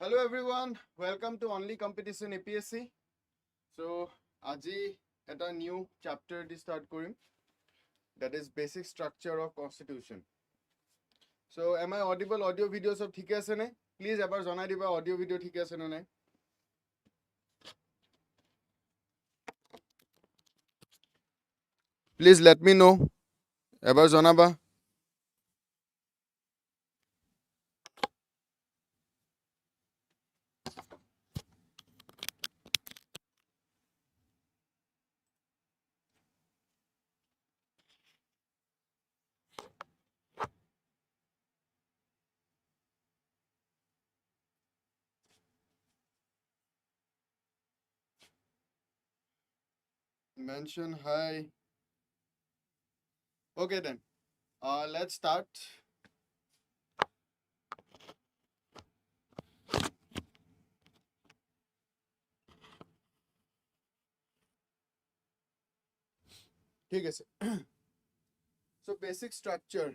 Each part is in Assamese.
Hello everyone, welcome to Only Competition APSC. So, aji eta new chapter di start korim. That is basic structure of constitution. So, am I audible? Audio videos of thike ase ne? Please ebar janai diba audio video thike ase ne nai? Please let me know. Ebar janaba. Mention hi. Okay then. Let's start. ঠিক আছে. So, basic structure.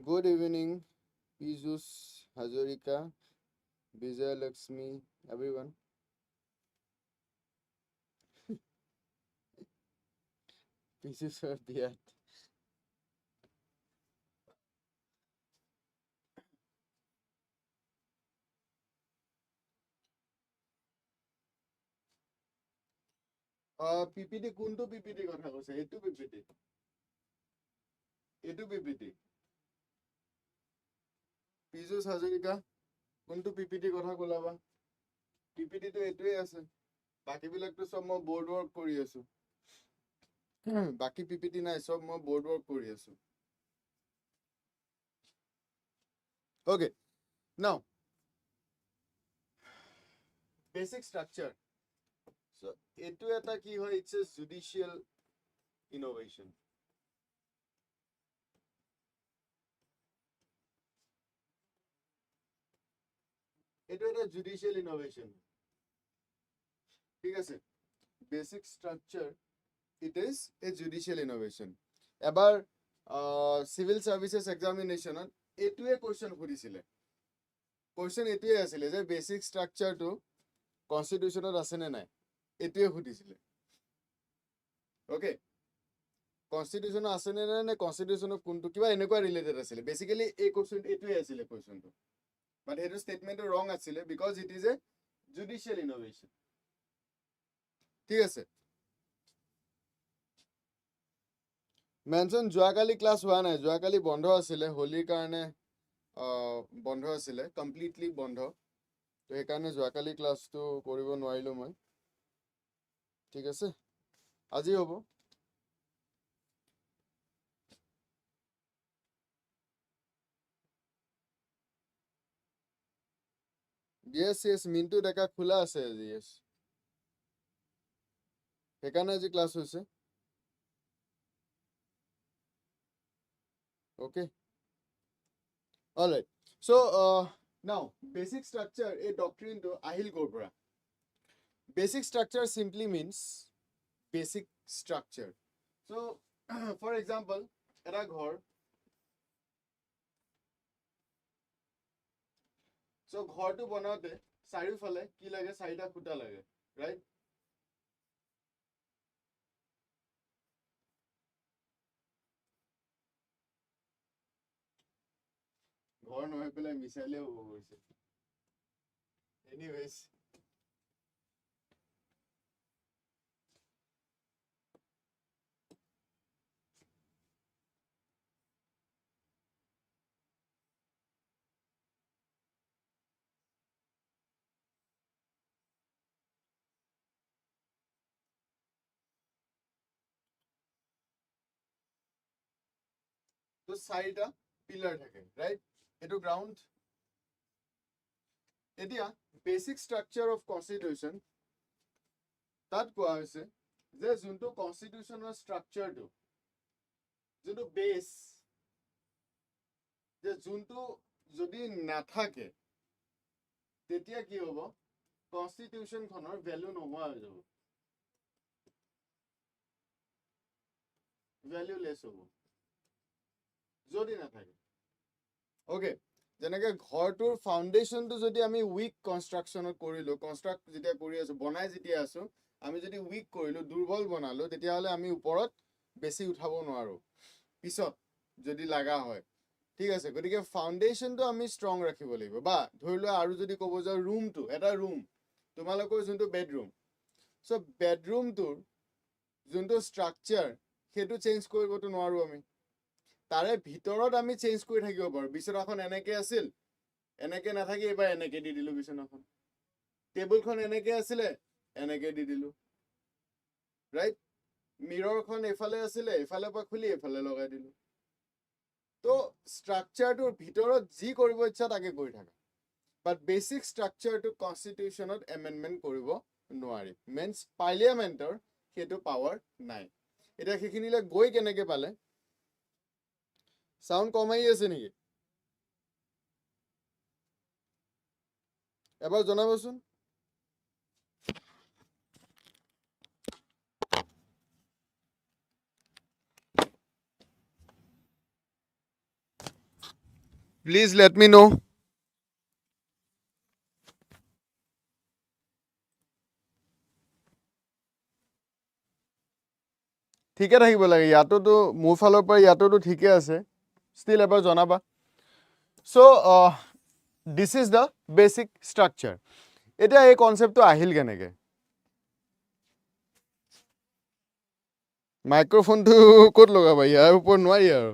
Good evening, Pijus, Hazarika, Vijay Lakshmi, everyone. Pieces of the earth. PPT কোনটো PPT কথা কৈছে এইটো PPT এইটো PPT পীযুষ হাজৰিকা কোনটো PPT কথা ক'লাবা PPT তো এইটোৱে আছে বাকি বিলাকটো সব মই বোৰ্ড ওয়াৰ্ক কৰি আছো বাকি PPT নাই সব মই বোৰ্ড ওয়াৰ্ক কৰি আছো okay now basic structure so এইটো এটা কি হয় it's a judicial innovation এটা একটা জুডিশিয়াল ইনোভেশন ঠিক আছে basic structure it is a judicial innovation এবার সিভিল সার্ভিসেস এক্সামিনেশনত এটুৱে কোয়েশ্চন সুধিছিলে কোয়েশ্চন এটুৱে আছিলে যে বেসিক স্ট্ৰাকচাৰটো কনস্টিটিউশনত আছে নে নাই এটুৱে সুধিছিলে ওকে কনস্টিটিউশন আছে নে নাই নে কনস্টিটিউশনত কোনটো কিবা এনেকুৱা ৰিলেটেড আছিলে বেসিক্যালি এই কোয়েশ্চন এটুৱে আছিলে কোয়েশ্চনটো বাট সেইটো স্টেটমেন্টটো ৰং আছিলে because it is a judicial innovation ঠিক আছে মেনশন যোৱাকালি ক্লাছ হোৱা নাই যোৱাকালি বন্ধ আছিলে হোলিৰ কাৰণে বন্ধ আছিলে কমপ্লিটলি বন্ধ তো সেইকাৰণে যোৱাকালি ক্লাছটো কৰিব নোৱাৰিলো মই ঠিক আছে আজি হ'ব yes yes মিন্টু ডেকা খোলা আছে আজি yes সেইকাৰণে আজি ক্লাছ হৈছে okay all right so now basic structure a doctrine to ahil korpora basic structure simply means basic structure so for example এটা ঘৰ so ঘৰটো বনাওতে চাৰিওফালে কি লাগে চাৰিটা খুঁটা লাগে right ঘৰ নহয় পেলাই মিছাইলে হ'ব গৈছে anyways তো চাৰিটা পিলাৰ থাকে, ৰাইট? এইটো গ্ৰাউণ্ড। এতিয়া বেচিক ষ্ট্ৰাকচাৰ অফ কনষ্টিটিউশ্যন তাত কোৱা হৈছে যে যোনটো কনষ্টিটিউশ্যনৰ ষ্ট্ৰাকচাৰটো, যোনটো বেছ, যে যোনটো যদি নাথাকে তেতিয়া কি হ'ব? কনষ্টিটিউশ্যনখনৰ ভেলু নোহোৱা হৈ যাব, ভ্যালুলেছ হ'ব যদি নাথাকে। ওকে, যেনেকে ঘৰটোৰ ফাউণ্ডেশ্যনটো যদি আমি উইক কনষ্ট্ৰাকশ্যনত কৰিলোঁ, কনষ্ট্ৰাক্ট যেতিয়া কৰি আছোঁ, বনাই যেতিয়া আছোঁ, আমি যদি উইক কৰিলোঁ, দুৰ্বল বনালোঁ, তেতিয়াহ'লে আমি ওপৰত বেছি উঠাব নোৱাৰোঁ পিছত যদি লাগা হয়, ঠিক আছে? গতিকে ফাউণ্ডেশ্যনটো আমি ষ্ট্ৰং ৰাখিব লাগিব। বা ধৰি লোৱা আৰু যদি ক'ব যাওঁ ৰুমটো, এটা ৰুম, তোমালোকৰ যোনটো বেডৰুম, চ' বেডৰুমটোৰ যোনটো ষ্ট্ৰাকচাৰ সেইটো চেঞ্জ কৰিবতো নোৱাৰোঁ আমি, তাৰে ভিতৰত আমি চেঞ্জ কৰি থাকিব পাৰোঁ। বিচনাখন এনেকে আছিল, এনেকে নাথাকি এইবাৰ এনেকে দি দিলোঁ বিচনাখন। টেবুলখন এনেকে আছিলে, এনেকে দি দিলোঁ, ৰাইট? মিৰৰখন এইফালে আছিলে, এইফালৰ পৰা খুলি এইফালে লগাই দিলোঁ। তো ষ্ট্ৰাকচাৰটোৰ ভিতৰত যি কৰিব ইচ্ছা তাকে কৰি থাকা, বাট বেচিক ষ্ট্ৰাকচাৰটো কনষ্টিটিউশ্যনত এমেণ্ডমেণ্ট কৰিব নোৱাৰি। মিনছ পাৰ্লিয়ামেণ্টৰ সেইটো পাৱাৰ নাই। এতিয়া সেইখিনিলৈ গৈ কেনেকে পালে? সাউন্ড কম আহি আছে নেকি? এবাৰ জনাবচোন। প্লিজ লেট মি নো। ঠিকে থাকিব লাগে, ইয়াতোতো মোৰ ফালৰ পৰা ইয়াতোতো ঠিকে আছে, ষ্টিল এবাৰ জনাবা। So' this is the basic structure. এতিয়া এই কনচেপ্টটো আহিল কেনেকে? মাইক্ৰফোনটো ক'ত লগাবা? ইয়াৰ ওপৰত নোৱাৰি আৰু,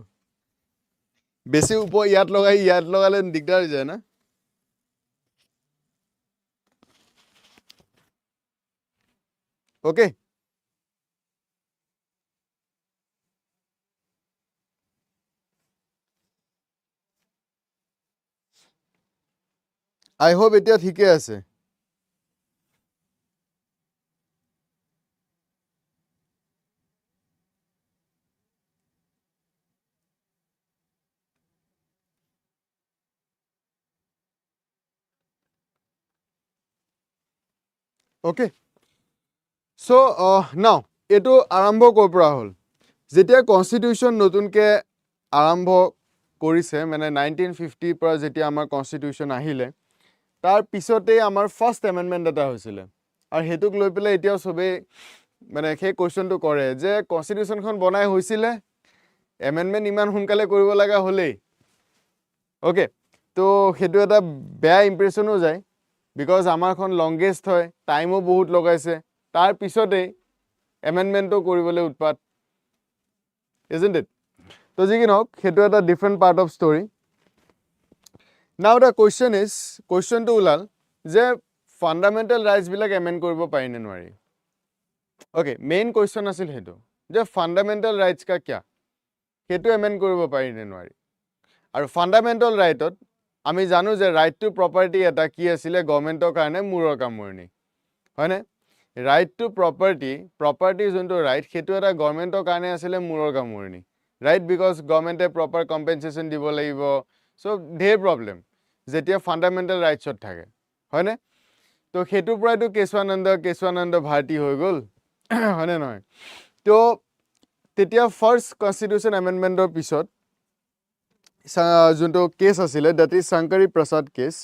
বেছি ওপৰত ইয়াত লগালে দিগদাৰ হৈ যায় না। অ'কে, আই হোপ এতিয়া ঠিকে আছে। অ'কে, চ' নাও এইটো আৰম্ভ ক'ৰ পৰা হ'ল? যেতিয়া কনষ্টিটিউশ্যন নতুনকৈ আৰম্ভ কৰিছে, মানে 1950 পৰা যেতিয়া আমাৰ কনষ্টিটিউশ্যন আহিলে, তাৰ পিছতেই আমাৰ ফাৰ্ষ্ট এমেণ্ডমেণ্ট এটা হৈছিলে। আৰু সেইটোক লৈ পেলাই এতিয়াও চবেই মানে সেই কুৱেশ্যনটো কৰে যে কনষ্টিটিউশ্যনখন বনাই হৈছিলে, এমেণ্ডমেণ্ট ইমান সোনকালে কৰিব লগা হ'লেই। অ'কে, তো সেইটো এটা বেয়া ইম্প্ৰেশ্যনো যায়, বিকজ আমাৰখন লংগেষ্ট হয়, টাইমো বহুত লগাইছে, তাৰ পিছতেই এমেণ্ডমেণ্টটো কৰিবলৈ উৎপাত, isn't it? তো যি কি নহওক, সেইটো এটা ডিফাৰেণ্ট পাৰ্ট অফ ষ্টৰী। নাও দ্য কুৱেশ্যনটো ওলাল যে ফাণ্ডামেণ্টেল ৰাইটছবিলাক এমেণ্ড কৰিব পাৰি নে নোৱাৰি। অ'কে, মেইন কুৱেশ্যন আছিল সেইটো যে ফাণ্ডামেণ্টেল ৰাইটছ কা কিয়া, সেইটো এমেণ্ড কৰিব পাৰি নে নোৱাৰি। আৰু ফাণ্ডামেণ্টেল ৰাইটত আমি জানো যে ৰাইট টু প্ৰপাৰ্টি এটা কি আছিলে, গভৰ্ণমেণ্টৰ কাৰণে মূৰৰ কামোৰণি, হয়নে? ৰাইট টু প্ৰপাৰ্টি যোনটো ৰাইট, সেইটো এটা গভৰ্ণমেণ্টৰ কাৰণে আছিলে মূৰৰ কামোৰণি, ৰাইট? বিকজ গভৰ্ণমেণ্টে প্ৰপাৰ কম্পেনচেশ্যন দিব লাগিব, চ' ঢেৰ প্ৰব্লেম যেতিয়া ফাণ্ডামেণ্টেল ৰাইটছত থাকে, হয়নে? তো সেইটোৰ পৰাইতো কেশৱানন্দ ভাৰতী হৈ গ'ল, হয়নে নহয়? তো তেতিয়া ফাৰ্ষ্ট কনষ্টিটিউশ্যন এমেণ্ডমেণ্টৰ পিছত যোনটো কেছ আছিলে, that is Shankari Prasad case.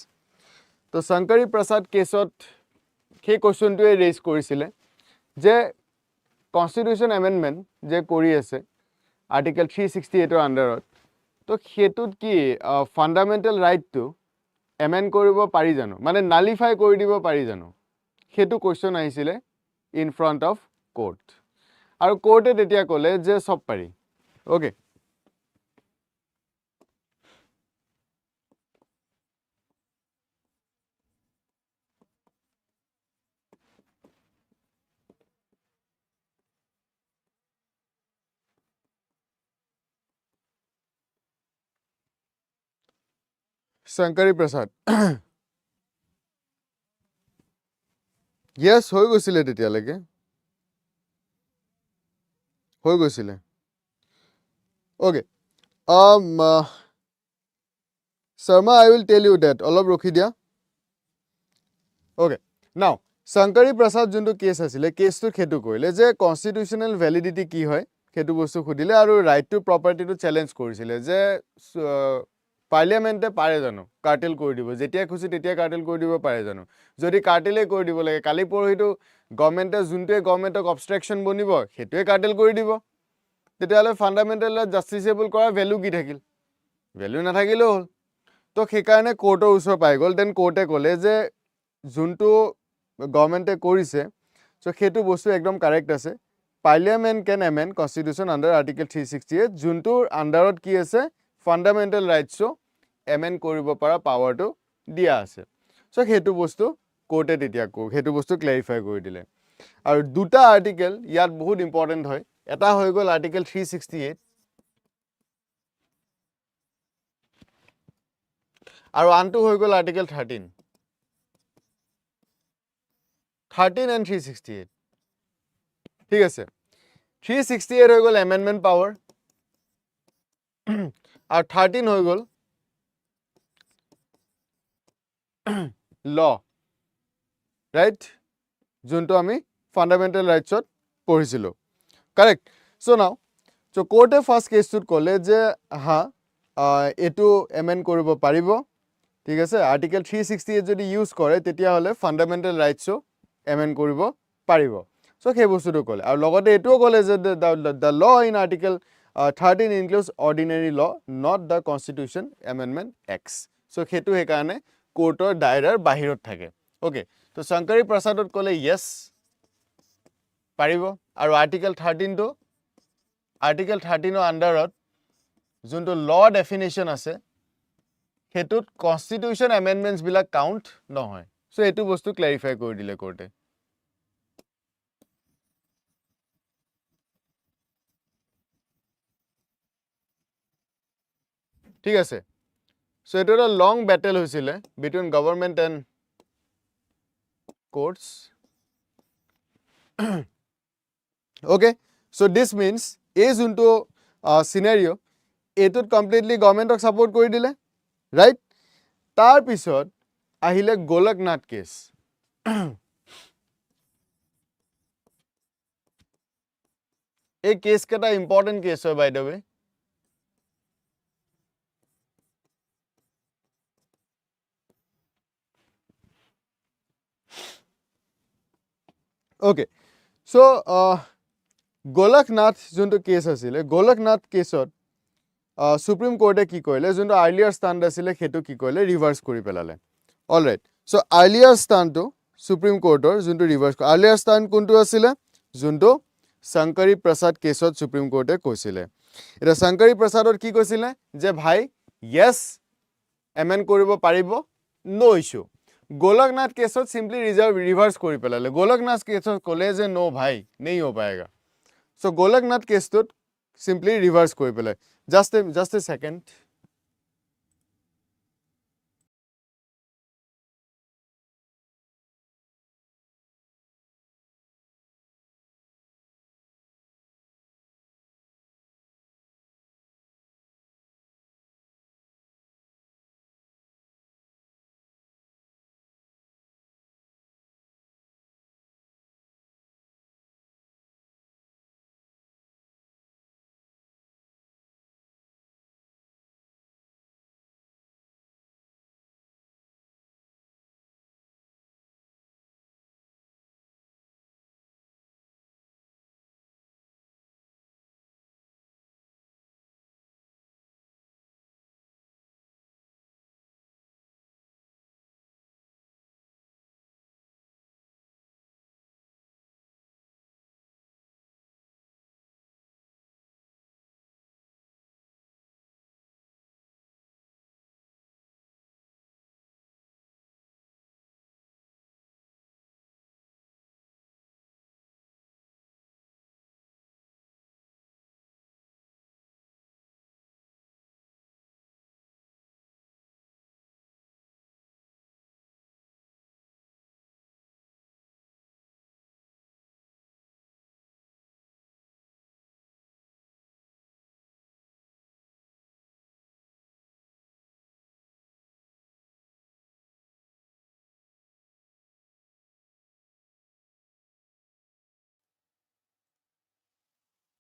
তো শংকৰী প্ৰসাদ কেছত সেই কুৱেশ্যনটোৱে ৰেইজ কৰিছিলে যে কনষ্টিটিউশ্যন এমেণ্ডমেণ্ট যে কৰি আছে আৰ্টিকেল 368ৰ আণ্ডাৰত, তো সেইটোত কি ফাণ্ডামেণ্টেল ৰাইটটো এমেণ্ড কৰিব পাৰি জানো, মানে নালিফাই কৰি দিব পাৰি জানো? সেইটো কুৱেশ্যন আহিছিলে ইন ফ্ৰণ্ট অফ কোৰ্ট, আৰু কোৰ্টে তেতিয়া ক'লে যে চব পাৰি। Okay, Shankari Prasad. Yes, হৈ গৈছিলে তেতিয়ালৈকে হৈ গৈছিলে okay Sharma, I will tell you that অলপ ৰখি দিয়া okay now Shankari Prasad যোনটো কেছ আছিলে কেছটো খেতু কৰিলে যে কনস্টিটিউশনাল ভ্যালিডিটি কি হয় খেতু বস্তু খুদিলে আৰু ৰাইট টু প্ৰপাৰ্টিটো চ্যালেঞ্জ কৰিছিলে যে পাৰ্লিয়ামেন্টে পাৰে জানো কাৰ্টেল কৰি দিব যেতিয়া খুচি তেতিয়া কাৰ্টেল কৰি দিব পাৰে জানো যদি কাৰ্টেলে কৰি দিব লাগে কালি পৰহিটো গভৰ্নমেন্টে যোনটোৱে গভৰ্নমেন্টক অবষ্ট্ৰাকশন বনিব হেতুৱে কাৰ্টেল কৰি দিব তেতিয়ালে ফান্ডামেন্টাল জাস্টিসেবল কৰা ভ্যালু কি থাকিল ভ্যালু নাথাকিলেও হল তো সেইকাৰণে কোৰ্টৰ ওচৰ পাই গল দেন কোৰ্টে ক'লে যে যোনটো গভৰ্নমেন্টে কৰিছে সো হেতু বস্তু একদম কাৰেক্ট আছে parliament can amend constitution under article 368 যোনটোৰ আন্ডাৰত কি আছে ফান্ডামেন্টাল ৰাইটছও এমেন্ড কৰিব পৰা পাৱাৰটো দিয়া আছে সো হেতু বস্তু কোৰ্টে তেতিয়া হেতু বস্তু ক্লেৰিফাই কৰি দিলে আৰু দুটা আৰ্টিকল ইয়াত বহুত ইম্পৰ্টেন্ট হয় এটা হৈ গল আৰ্টিকল 368 আৰু আনটো হৈ গল আৰ্টিকল 13 and 368 ঠিক আছে 368 হৈ গল এমেন্ডমেন্ট পাৱাৰ আৰু 13 হৈ গল ল ৰাইট যোনটো আমি ফান্ডামেন্টাল ৰাইটছত পঢ়িছিলো কাৰেক্ট সো নাও সো কোৰ্টে ফাৰ্স্ট কেছটোত ক'লে যে হা এটো এমেন্ড কৰিব পাৰিব ঠিক আছে আৰ্টিকল 368 যদি ইউজ কৰে তেতিয়া হলে ফান্ডামেন্টাল ৰাইটছও এমেন্ড কৰিব পাৰিব সো সেই বস্তুটো ক'লে আৰু লগতে এটোও ক'লে যে the law in article 13 includes ordinary law not the constitution amendment acts so হেতু হে কাৰণে কোৰ্টৰ দায়ৰাৰ বাহিৰত থাকে ওকে তো শংকৰী প্ৰসাদত ক'লে yes পাৰিব আৰু আৰ্টিকল 13 টো আৰ্টিকল 13 ৰ আন্ডাৰত যোনটো ল ডেফিনেশন আছে হেতুত কনস্টিটিউশন এমেন্ডমেন্টস বিলাক কাউন্ট নহয় সো এটো বস্তু ক্লেৰিফাই কৰি দিলে কোৰ্টে ঠিক আছে সো এটো এটা লং ব্যাটেল হৈছিলে between government and courts okay so this means a যোনটো scenario এটোত কমপ্লিটলি গভর্নমেন্টক সাপোর্ট কৰি দিলে ৰাইট তাৰ পিছত আহিলে গোলকনাথ কেছ এই কেছ কেটা ইম্পৰ্টেন্ট কেছ হয় by the way okay so Golaknath যোনটো কেছ আছিলে গোলকনাথ কেছত সুপ্ৰিম কোৰ্টে কি কইলে যোনটো আৰ্লিয়াৰ ষ্টান্ড আছিলে হেতু কি কইলে ৰিভাৰ্স কৰি পেলালে অলৰাইট সো আৰ্লিয়াৰ ষ্টান্ডটো সুপ্ৰিম কোৰ্টৰ যোনটো ৰিভাৰ্স আৰ্লিয়াৰ ষ্টান্ড কোনটো আছিলে যোনটো শংকৰী প্ৰসাদ কেছত সুপ্ৰিম কোৰ্টে কৈছিলে এটা শংকৰী প্ৰসাদৰ কি কৈছিলে যে ভাই yes এমেন্ড কৰিব পাৰিব নো ইস্যু গোলকনাথ কেছত সিম্পলি ৰিভাৰ্স কৰি পেলালে গোলকনাথ কেছত ক'লে যে নো ভাই नहीं हो पाएगा সো গোলকনাথ কেছটোত সিম্পলি ৰিভাৰ্স কৰি পেলাই just a second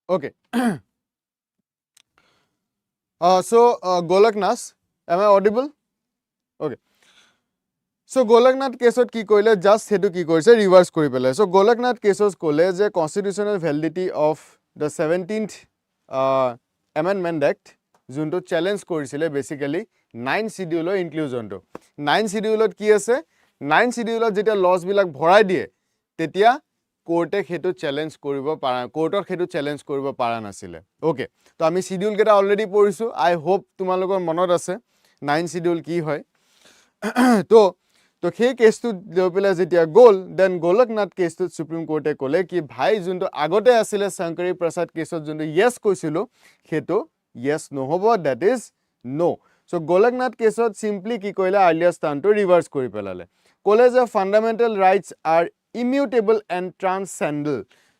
Okay. So Golaknath, am I audible? Okay. So Golaknath caseot ki koile just hetu ki korise reverse kori pele. So Golaknath cases kole je constitutional validity of the 17th Amendment Act junto challenge korisile basically 9 schedule inclusion to 9 schedule ki ase 9 schedule jetia laws bilak bhorai die tetia কোর্টে হেতু চ্যালেঞ্জ কৰিব পাৰা কোৰ্টৰ হেতু চ্যালেঞ্জ কৰিব পাৰা নাছিলে ওকে তো আমি শিডিউল কেটা অলৰেডি পঢ়িছো আই হোপ তোমালোকৰ মনত আছে 9 শিডিউল কি হয় তো তো সেই কেছটো লৈ পেলাই যেতিয়া গ'ল দেন গোলকনাথ কেছটো সুপ্ৰিম কোৰ্টে ক'লে কি ভাই যোনটো আগতে আছিলে শংকৰী প্ৰসাদ কেছত যোনটো ইয়েছ কৈছিলো সেইটো ইয়েছ নহব that is no so Golaknath কেছত সিম্পলি কি কইলা আৰ্লিয়াৰ স্থানটো ৰিভাৰ্স কৰি পেলালে ক'লে যে fundamental rights are immutable and transcendental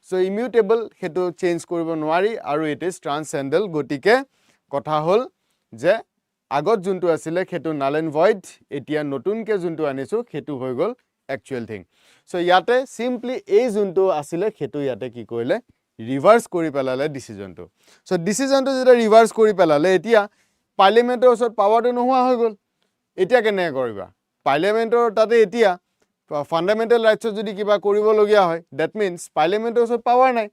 so immutable hetu change koribo nwari aru it is transcendental gotike kotha hol je agot juntu asile hetu null and void etia notun ke juntu anisu hetu hoy gol actual thing so yate simply ei juntu asile hetu yate ki koile reverse kori pelale decision to so decision to jeta reverse kori pelale etia parliament or osor power to nohua hoy gol etia kene koriba parliament or tate etia fundamental rights যদি কিবা কৰিব লগিয়া হয় that means parliament ওচৰত পাৱাৰ নাই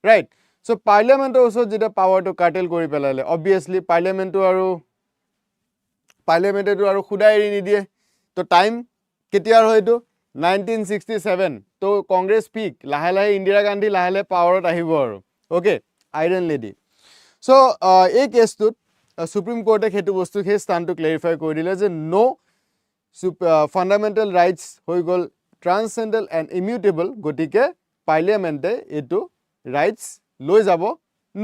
right so parliament ওচৰত যেটা পাৱাৰটো কাটেল কৰি পেলালে obviously parliament আৰু খুদা এৰি নিদিয়ে তো টাইম কেতিয়াৰ হয়তো 1967 তো কংগ্ৰেছ পিক লাহে লাহে ইন্দিৰা গান্ধী লাহে লাহে পাৱাৰত আহিব আৰু ওকে আইৰন লেডি সো এই কেছটোত সুপ্ৰিম কোৰ্টে হেতু বস্তু হে স্থানটো ক্লেৰিফাই কৰি দিলে যে নো fundamental rights hoy gol transcendental and immutable gotike parliament etu rights loi jabo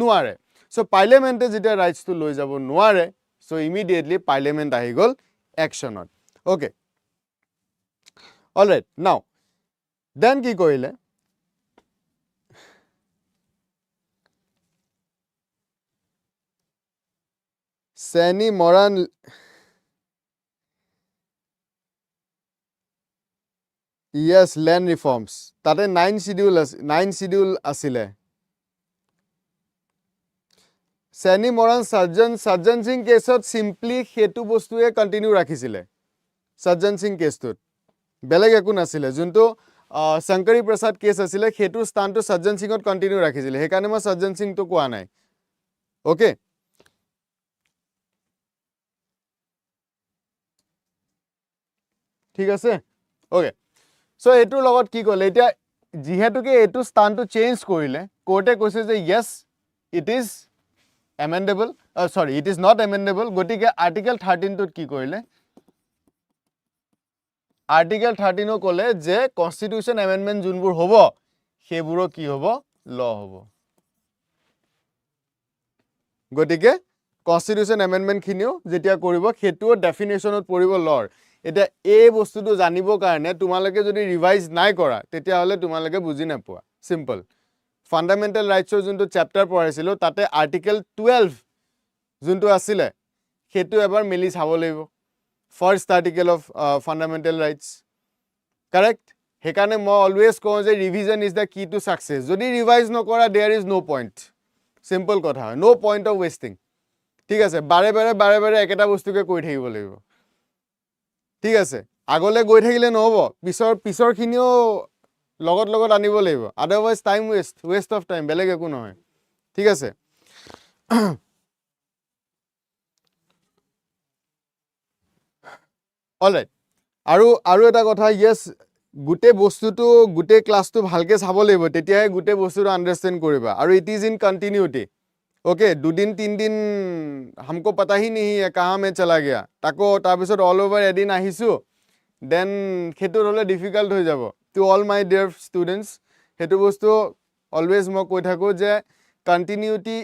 nuare so parliament jeta rights to loi jabo nuare so immediately parliament ahi gol action on okay all right now then ki koile Sani Moran Yes, land reforms. Tate 9 schedule asile. Sani Moran Sajjan Singh kesot simply hetu bostue continue rakhisile. Sajjan Singh kestut. Beleg ekun asile. Junto Shankari Prasad case asile hetu stan to Sajjan Singh ot continue rakhisile. Hekane ma Sajjan Singh to koa nai. Okay. ঠিক আছে? Okay. So etu logot ki kole etia jihetu ke etu stan to change korile court e koise je yes it is amendable sorry it is not amendable gotike article 13 to ki korile article 13 o kole je constitution amendment junbur hobo heburo ki hobo law hobo gotike constitution amendment khinio jetia koribo hetu definition ot poribo law এটা এই বস্তুটো জানিবৰ কাৰণে তোমালোকে যদি ৰিভাইজ নাই কৰা তেতিয়া হলে তোমালোকে বুজি নাপোৱা সিম্পল ফান্ডামেন্টাল ৰাইটছৰ যোনটো চ্যাপ্টাৰ পঢ়াইছিলো তাতে আৰ্টিকেল 12 যোনটো আছিল হেতু এবাৰ মিলি চাব লাগিব first article of fundamental rights correct হেকানে মই অলৱেজ কওঁ যে revision is the key to success যদি ৰিভাইজ নকৰা there is no point simple কথা নো পইণ্ট অফ ওয়েস্টিং ঠিক আছে বাৰে বাৰে একেটা বস্তুকে কৈ থাকিব লাগিব ঠিক আছে আগলে গৈ থাকিলে নহব পিছৰ খিনিও লগত আনিব লাগিব otherwise time waste of time বেলেগ একো নহয় ঠিক আছে অলৰাইট আৰু এটা কথা ইয়েস গুটে বস্তুটো গুটে ক্লাসটো ভালকে চাব লাগিব তেতিয়াহে গুটে বস্তুটো আন্ডাৰস্ট্যান্ড কৰিবা আৰু it is in continuity okay 2 दिन 3 दिन हमको पता ही नहीं है कहाँ में चला गया ताको तारपिছত ऑल ओवर एदिन आहिसु देन हेतु हले डिफिकल्ट हो जाबो to all my dear students हेतु बस्तु অলवेज মই কৈ থাকো যে কন্টিনিউটি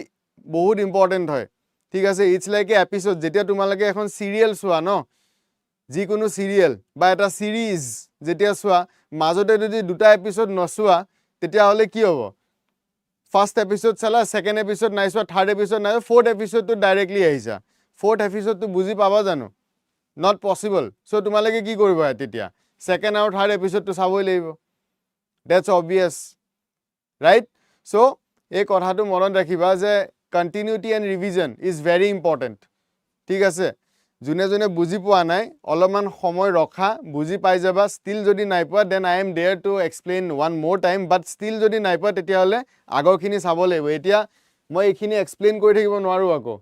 বহুত ইম্পৰ্টেন্ট হয় ঠিক আছে ইটস লাইক এ এপিসোড যেতিয়া তোমালকে এখন সিরিয়াল সোয়া ন যি কোনো সিরিয়াল বা এটা সিরিজ যেতিয়া সোয়া মাজতে যদি দুটা এপিসোড নসোয়া তেতিয়া হলে কি হ'ব First episode chala, second episode nice wa, third episode nice, fourth episode to directly aisa. Fourth episode to buzi paba jano. Not possible. So tumalage ki koribo atitia. Second or third episode to saboi leibo. That's obvious. Right? So এই কথাটো মনত ৰাখিবা যে continuity and revision is very important ঠিক আছে যোনে যোনে বুজি পোৱা নাই অলপমান সময় ৰখা বুজি পাই যাবা ষ্টিল যদি নাই পোৱা then I am there to explain one more time but still যদি নাই পোৱা তেতিয়াহ'লে আগৰখিনি চাব লাগিব এতিয়া মই এইখিনি এক্সপ্লেইন কৰি থাকিব নোৱাৰোঁ আকৌ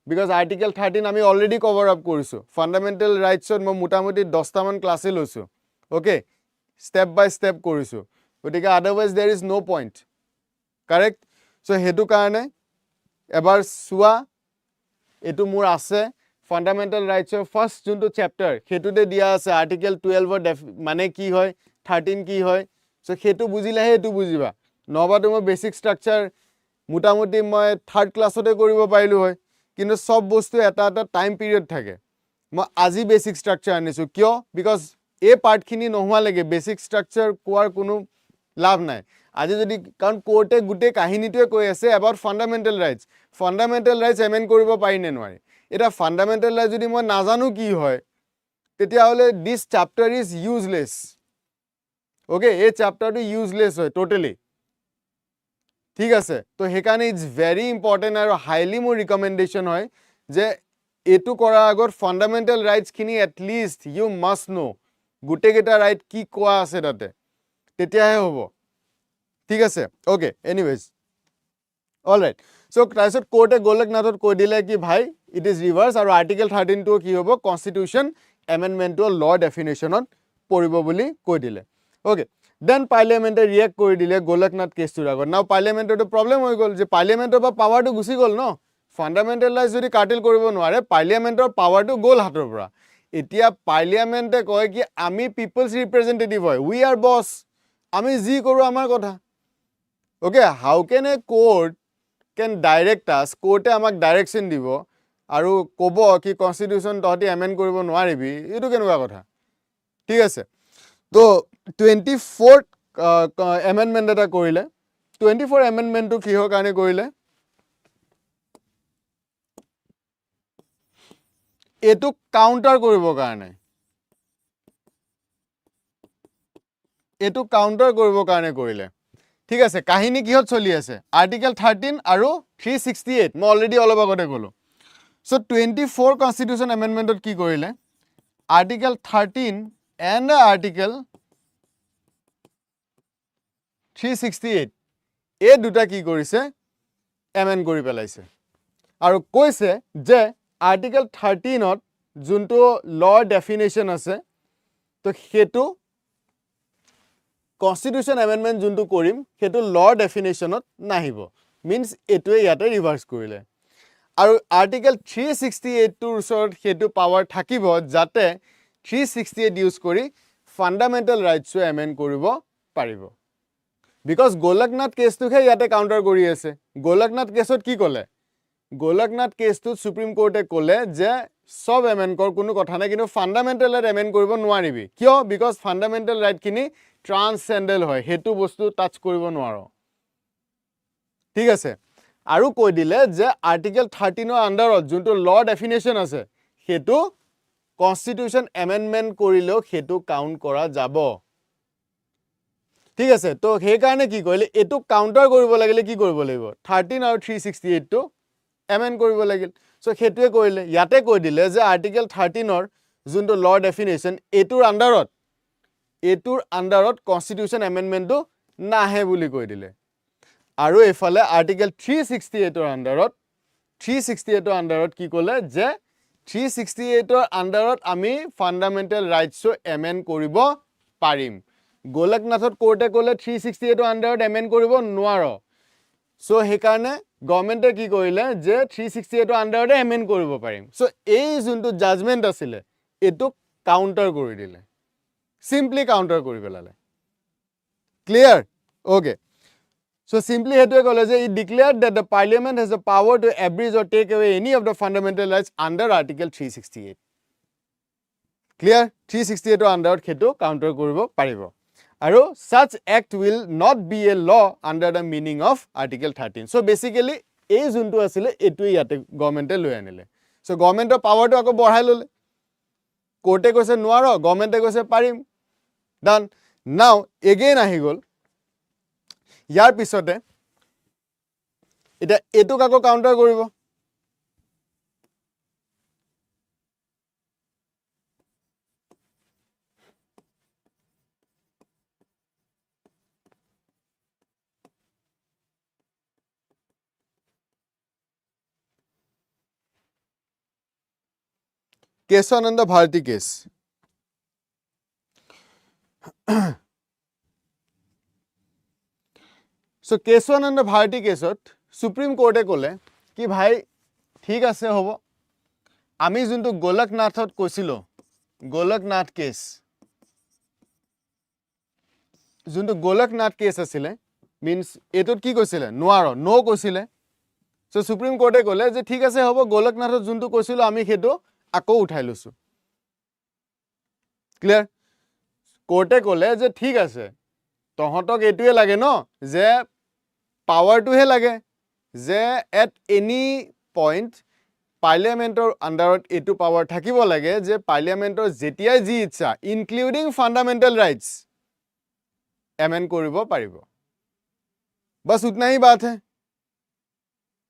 বিকজ আৰ্টিকেল 13 আমি অলৰেডি কভাৰ আপ কৰিছোঁ ফাণ্ডামেণ্টেল ৰাইটছত মই মোটামুটি 10টামান ক্লাছেই লৈছোঁ অ'কে ষ্টেপ বাই ষ্টেপ কৰিছোঁ গতিকে otherwise there is no' point correct so' সেইটো কাৰণে এবাৰ চোৱা এইটো মোৰ আছে ফাণ্ডামেণ্টেল ৰাইটছৰ ফাৰ্ষ্ট যোনটো চেপ্টাৰ সেইটোতে দিয়া আছে আৰ্টিকেল 12ৰ মানে কি হয় 13 কি হয় চ' সেইটো বুজিলেহে এইটো বুজিবা নহবাতো মই বেছিক ষ্ট্ৰাকচাৰ মোটামুটি মই 3rd ক্লাছতে কৰিব পাৰিলোঁ হয় কিন্তু সব বস্তু এটা এটা টাইম পিৰিয়ড থাকে মই আজি বেছিক ষ্ট্ৰাকচাৰ আনিছোঁ কিয় বিকজ এই পাৰ্টখিনি নোহোৱালৈকে বেছিক ষ্ট্ৰাকচাৰ কোৱাৰ কোনো লাভ নাই আজি যদি কাৰণ কোৰ্টে গোটেই কাহিনীটোৱে কৈ আছে এবাউট ফাণ্ডামেণ্টেল ৰাইটছ এমেণ্ড কৰিব পাৰি নে নোৱাৰি এটা ফাণ্ডামেণ্টেল ৰাইট যদি মই নাজানো কি হয় তেতিয়াহ'লে দিছ চেপ্টাৰ ইজ ইউজলেছ অ'কে এই চেপ্টাৰটো ইউজলেছ হয় টোটেলি ঠিক আছে তো সেইকাৰণে ইটছ ভেৰি ইম্পৰ্টেণ্ট আৰু হাইলি মোৰ ৰিকমেণ্ডেশ্যন হয় যে এইটো কৰাৰ আগত ফাণ্ডামেণ্টেল ৰাইটছখিনি এটলিষ্ট ইউ মাষ্ট ন' গোটেইকেইটা ৰাইট কি কোৱা আছে তাতে তেতিয়াহে হ'ব ঠিক আছে okay anyways all right so' তাৰপিছত কোৰ্টে গোলকনাথত কৈ দিলে কি ভাই ইট ইজ ৰিভাৰ্ছ আৰু আৰ্টিকেল 13টো কি হ'ব কনষ্টিটিউশ্যন এমেণ্ডমেণ্টটো ল ডেফিনেশ্যনত পৰিব বুলি কৈ দিলে অ'কে দেন পাৰ্লিয়ামেণ্টে ৰিয়েক্ট কৰি দিলে গোলকনাথ কেছটোৰ আগত নাও পাৰ্লিয়ামেণ্টৰটো প্ৰব্লেম হৈ গ'ল যে পাৰ্লিয়ামেণ্টৰ পৰা পাৱাৰটো গুচি গ'ল ন ফাণ্ডামেণ্টেল ৰাইটছ যদি কাৰ্টেল কৰিব নোৱাৰে পাৰ্লিয়ামেণ্টৰ পাৱাৰটো গ'ল হাতৰ পৰা এতিয়া পাৰ্লিয়ামেণ্টে কয় কি আমি পিপলছ ৰিপ্ৰেজেণ্টেটিভ হয় উই আৰ বছ আমি যি কৰোঁ আমাৰ কথা okay how can a court can direct us কোৰ্টে আমাক ডাইৰেকশ্যন দিব আৰু ক'ব কি কনষ্টিটিউশ্যন তহঁতি এমেণ্ড কৰিব নোৱাৰিবি এইটো কেনেকুৱা কথা ঠিক আছে তো 24th এমেণ্ডমেণ্ট এটা কৰিলে 24 এমেণ্ডমেণ্টটো কিহৰ কাৰণে কৰিলে এইটো কাউণ্টাৰ কৰিবৰ কাৰণে কৰিলে ঠিক আছে কাহিনী কিহত চলি আছে আৰ্টিকেল 13 আৰু 368 মই অলৰেডি অলপ আগতে ক'লোঁ চ' 24 কনষ্টিটিউশ্যন এমেণ্ডমেণ্টত কি কৰিলে আৰ্টিকেল 13 এণ্ড আৰ্টিকেল 368 এই দুটা কি কৰিছে এমেণ্ড কৰি পেলাইছে আৰু কৈছে যে আৰ্টিকেল 13ত যোনটো লৰ ডেফিনেশ্যন আছে তো সেইটো কনষ্টিটিউশ্যন এমেণ্ডমেণ্ট যোনটো কৰিম সেইটো লৰ ডেফিনেশ্যনত নাহিব মিনছ এইটোৱে ইয়াতে ৰিভাৰ্ছ কৰিলে আৰু আৰ্টিকেল 368টোৰ ওচৰত সেইটো পাৱাৰ থাকিব যাতে 368 ইউজ কৰি ফাণ্ডামেণ্টেল ৰাইটছো এমেণ্ড কৰিব পাৰিব বিকজ গোলকনাথ কেছটোকহে ইয়াতে কাউণ্টাৰ কৰি আছে গোলকনাথ কেছত কি ক'লে গোলকনাথ কেছটোত সুপ্ৰিম কোৰ্টে ক'লে যে সব এমেণ্ড কৰ কোনো কথা নাই কিন্তু ফাণ্ডামেণ্টেল ৰাইট এমেণ্ড কৰিব নোৱাৰিবি কিয় বিকজ ফাণ্ডামেণ্টেল ৰাইটখিনি ট্ৰান্সচেণ্ডেল হয় সেইটো বস্তু টাচ কৰিব নোৱাৰো ঠিক আছে আৰু কৈ দিলে যে আৰ্টিকেল 13ৰ আণ্ডাৰত যোনটো ল ডেফিনেশ্যন আছে সেইটো কনষ্টিটিউশ্যন এমেণ্ডমেণ্ট কৰিলেও সেইটো কাউণ্ট কৰা যাব ঠিক আছে তো সেইকাৰণে কি কৰিলে এইটো কাউণ্টাৰ কৰিব লাগিলে কি কৰিব লাগিব 13 আৰু 368টো এমেণ্ড কৰিব লাগিল চ' সেইটোৱে কৰিলে ইয়াতে কৈ দিলে যে আৰ্টিকেল 13ৰ যোনটো ল ডেফিনেশ্যন এইটোৰ আণ্ডাৰত কনষ্টিটিউশ্যন এমেণ্ডমেণ্টটো নাহে বুলি কৈ দিলে আৰু এইফালে আৰ্টিকেল 368ৰ আণ্ডাৰত কি ক'লে যে 368ৰ আণ্ডাৰত আমি ফাণ্ডামেণ্টেল ৰাইটছো এমেণ্ড কৰিব পাৰিম গোলকনাথত কোৰ্টে ক'লে 368ৰ আণ্ডাৰত এমেণ্ড কৰিব নোৱাৰ চ' সেইকাৰণে গভৰ্ণমেণ্টে কি কৰিলে যে 368ৰ আণ্ডাৰতে এমেণ্ড কৰিব পাৰিম চ' এই যোনটো জাজমেণ্ট আছিলে এইটোক কাউণ্টাৰ কৰি দিলে চিম্পলি কাউণ্টাৰ কৰি পেলালে ক্লিয়াৰ অ'কে চ' চিম্পলি সেইটোৱে ক'লে যে it declared that the parliament has the power to abridge or take away any of the fundamental rights under article 368 clear 368ৰ আণ্ডাৰত সেইটো কাউণ্টাৰ কৰিব পাৰিব আৰু such act will not be a law under the meaning of article 13 so basically এই যোনটো আছিলে এইটোৱে ইয়াতে গভৰ্ণমেণ্টে লৈ আনিলে চ' গভৰ্ণমেণ্টৰ পাৱাৰটো আকৌ বঢ়াই ল'লে কোৰ্টে কৈছে নোৱাৰ গভৰ্ণমেণ্টে কৈছে পাৰিম ডান নাও এগেইন আহি গ'ল ইয়াৰ পিছতে এটা এটুক আকৌ কাউন্টাৰ কৰিব কেশৱানন্দ ভাৰতী কেছ সো কেশৱানন্দ ভাৰতী কেছত সুপ্ৰিম কোৰ্টে ক'লে কি ভাই ঠিক আছে হ'ব আমি যোনটো গোলকনাথত কৈছিলো গোলকনাথ কেছ যোনটো গোলকনাথ কেছ আছিলে মিন্স এটোত কি কৈছিলে নোৱাৰ নো কৈছিলে সো সুপ্ৰিম কোৰ্টে ক'লে যে ঠিক আছে হ'ব গোলকনাথত যোনটো কৈছিলো আমি হেতু আকৌ উঠাই লৈছো ক্লিয়াৰ কোৰ্টে ক'লে যে ঠিক আছে তহতক এটুৱে লাগে ন যে পাৱাৰটোহে লাগে যে এট এনি পইণ্ট পাৰ্লিয়ামেন্টৰ আন্ডাৰত এটু পাৱাৰ থাকিব লাগে যে পাৰ্লিয়ামেন্টৰ যেতিয়াই যি ইচ্ছা ইনক্লুডিং ফান্ডামেন্টাল ৰাইটস এমেন্ড কৰিব পাৰিব बस उतना ही बात है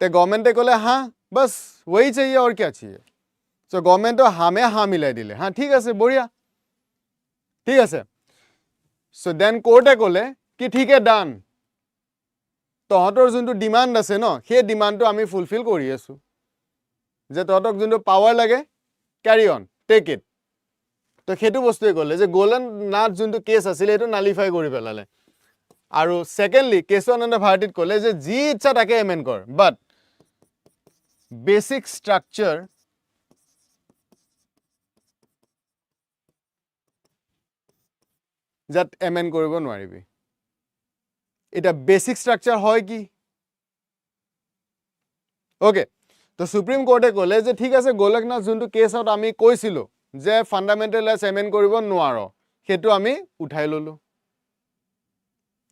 ते गवर्नमेंट कोले हाँ बस वही चाहिए और क्या चाहिए सो गवर्नमेंट तो हमें हाँ मिलाई दिले हाँ ठीक है बढ़िया ठीक है सो देन कोर्टे कोले कि ठीक है डान तहतर जो डिमांड आछे न সেই डिमांड आमी फुलफिल करि आछो जे तहतक जो पावर लगे कैरी ऑन टेक इट तो সেইটো বস্তুৱে ক'লে যে গোলকনাথ যোনটো কেছ আছিল সেইটো নালিফাই কৰি পেলালে আৰু সেকেন্ডলি কেশৱানন্দ ভাৰতীত ক'লে যে যি ইচ্ছা তাকে এমেন্ড কৰ বাট বেসিক স্ট্ৰাকচাৰ যাত এমেন্ড কৰিব নোৱাৰিবি এটা বেসিক স্ট্রাকচার হয় কি ওকে তো সুপ্রিম কোর্টে ক'লে যে ঠিক আছে গোলকনাথ যোনটো কেছত আমি কৈছিলো যে ফান্ডামেন্টাল রাইটস এমেন্ড কৰিব নোৱাৰ সেইটো আমি উঠাই ললো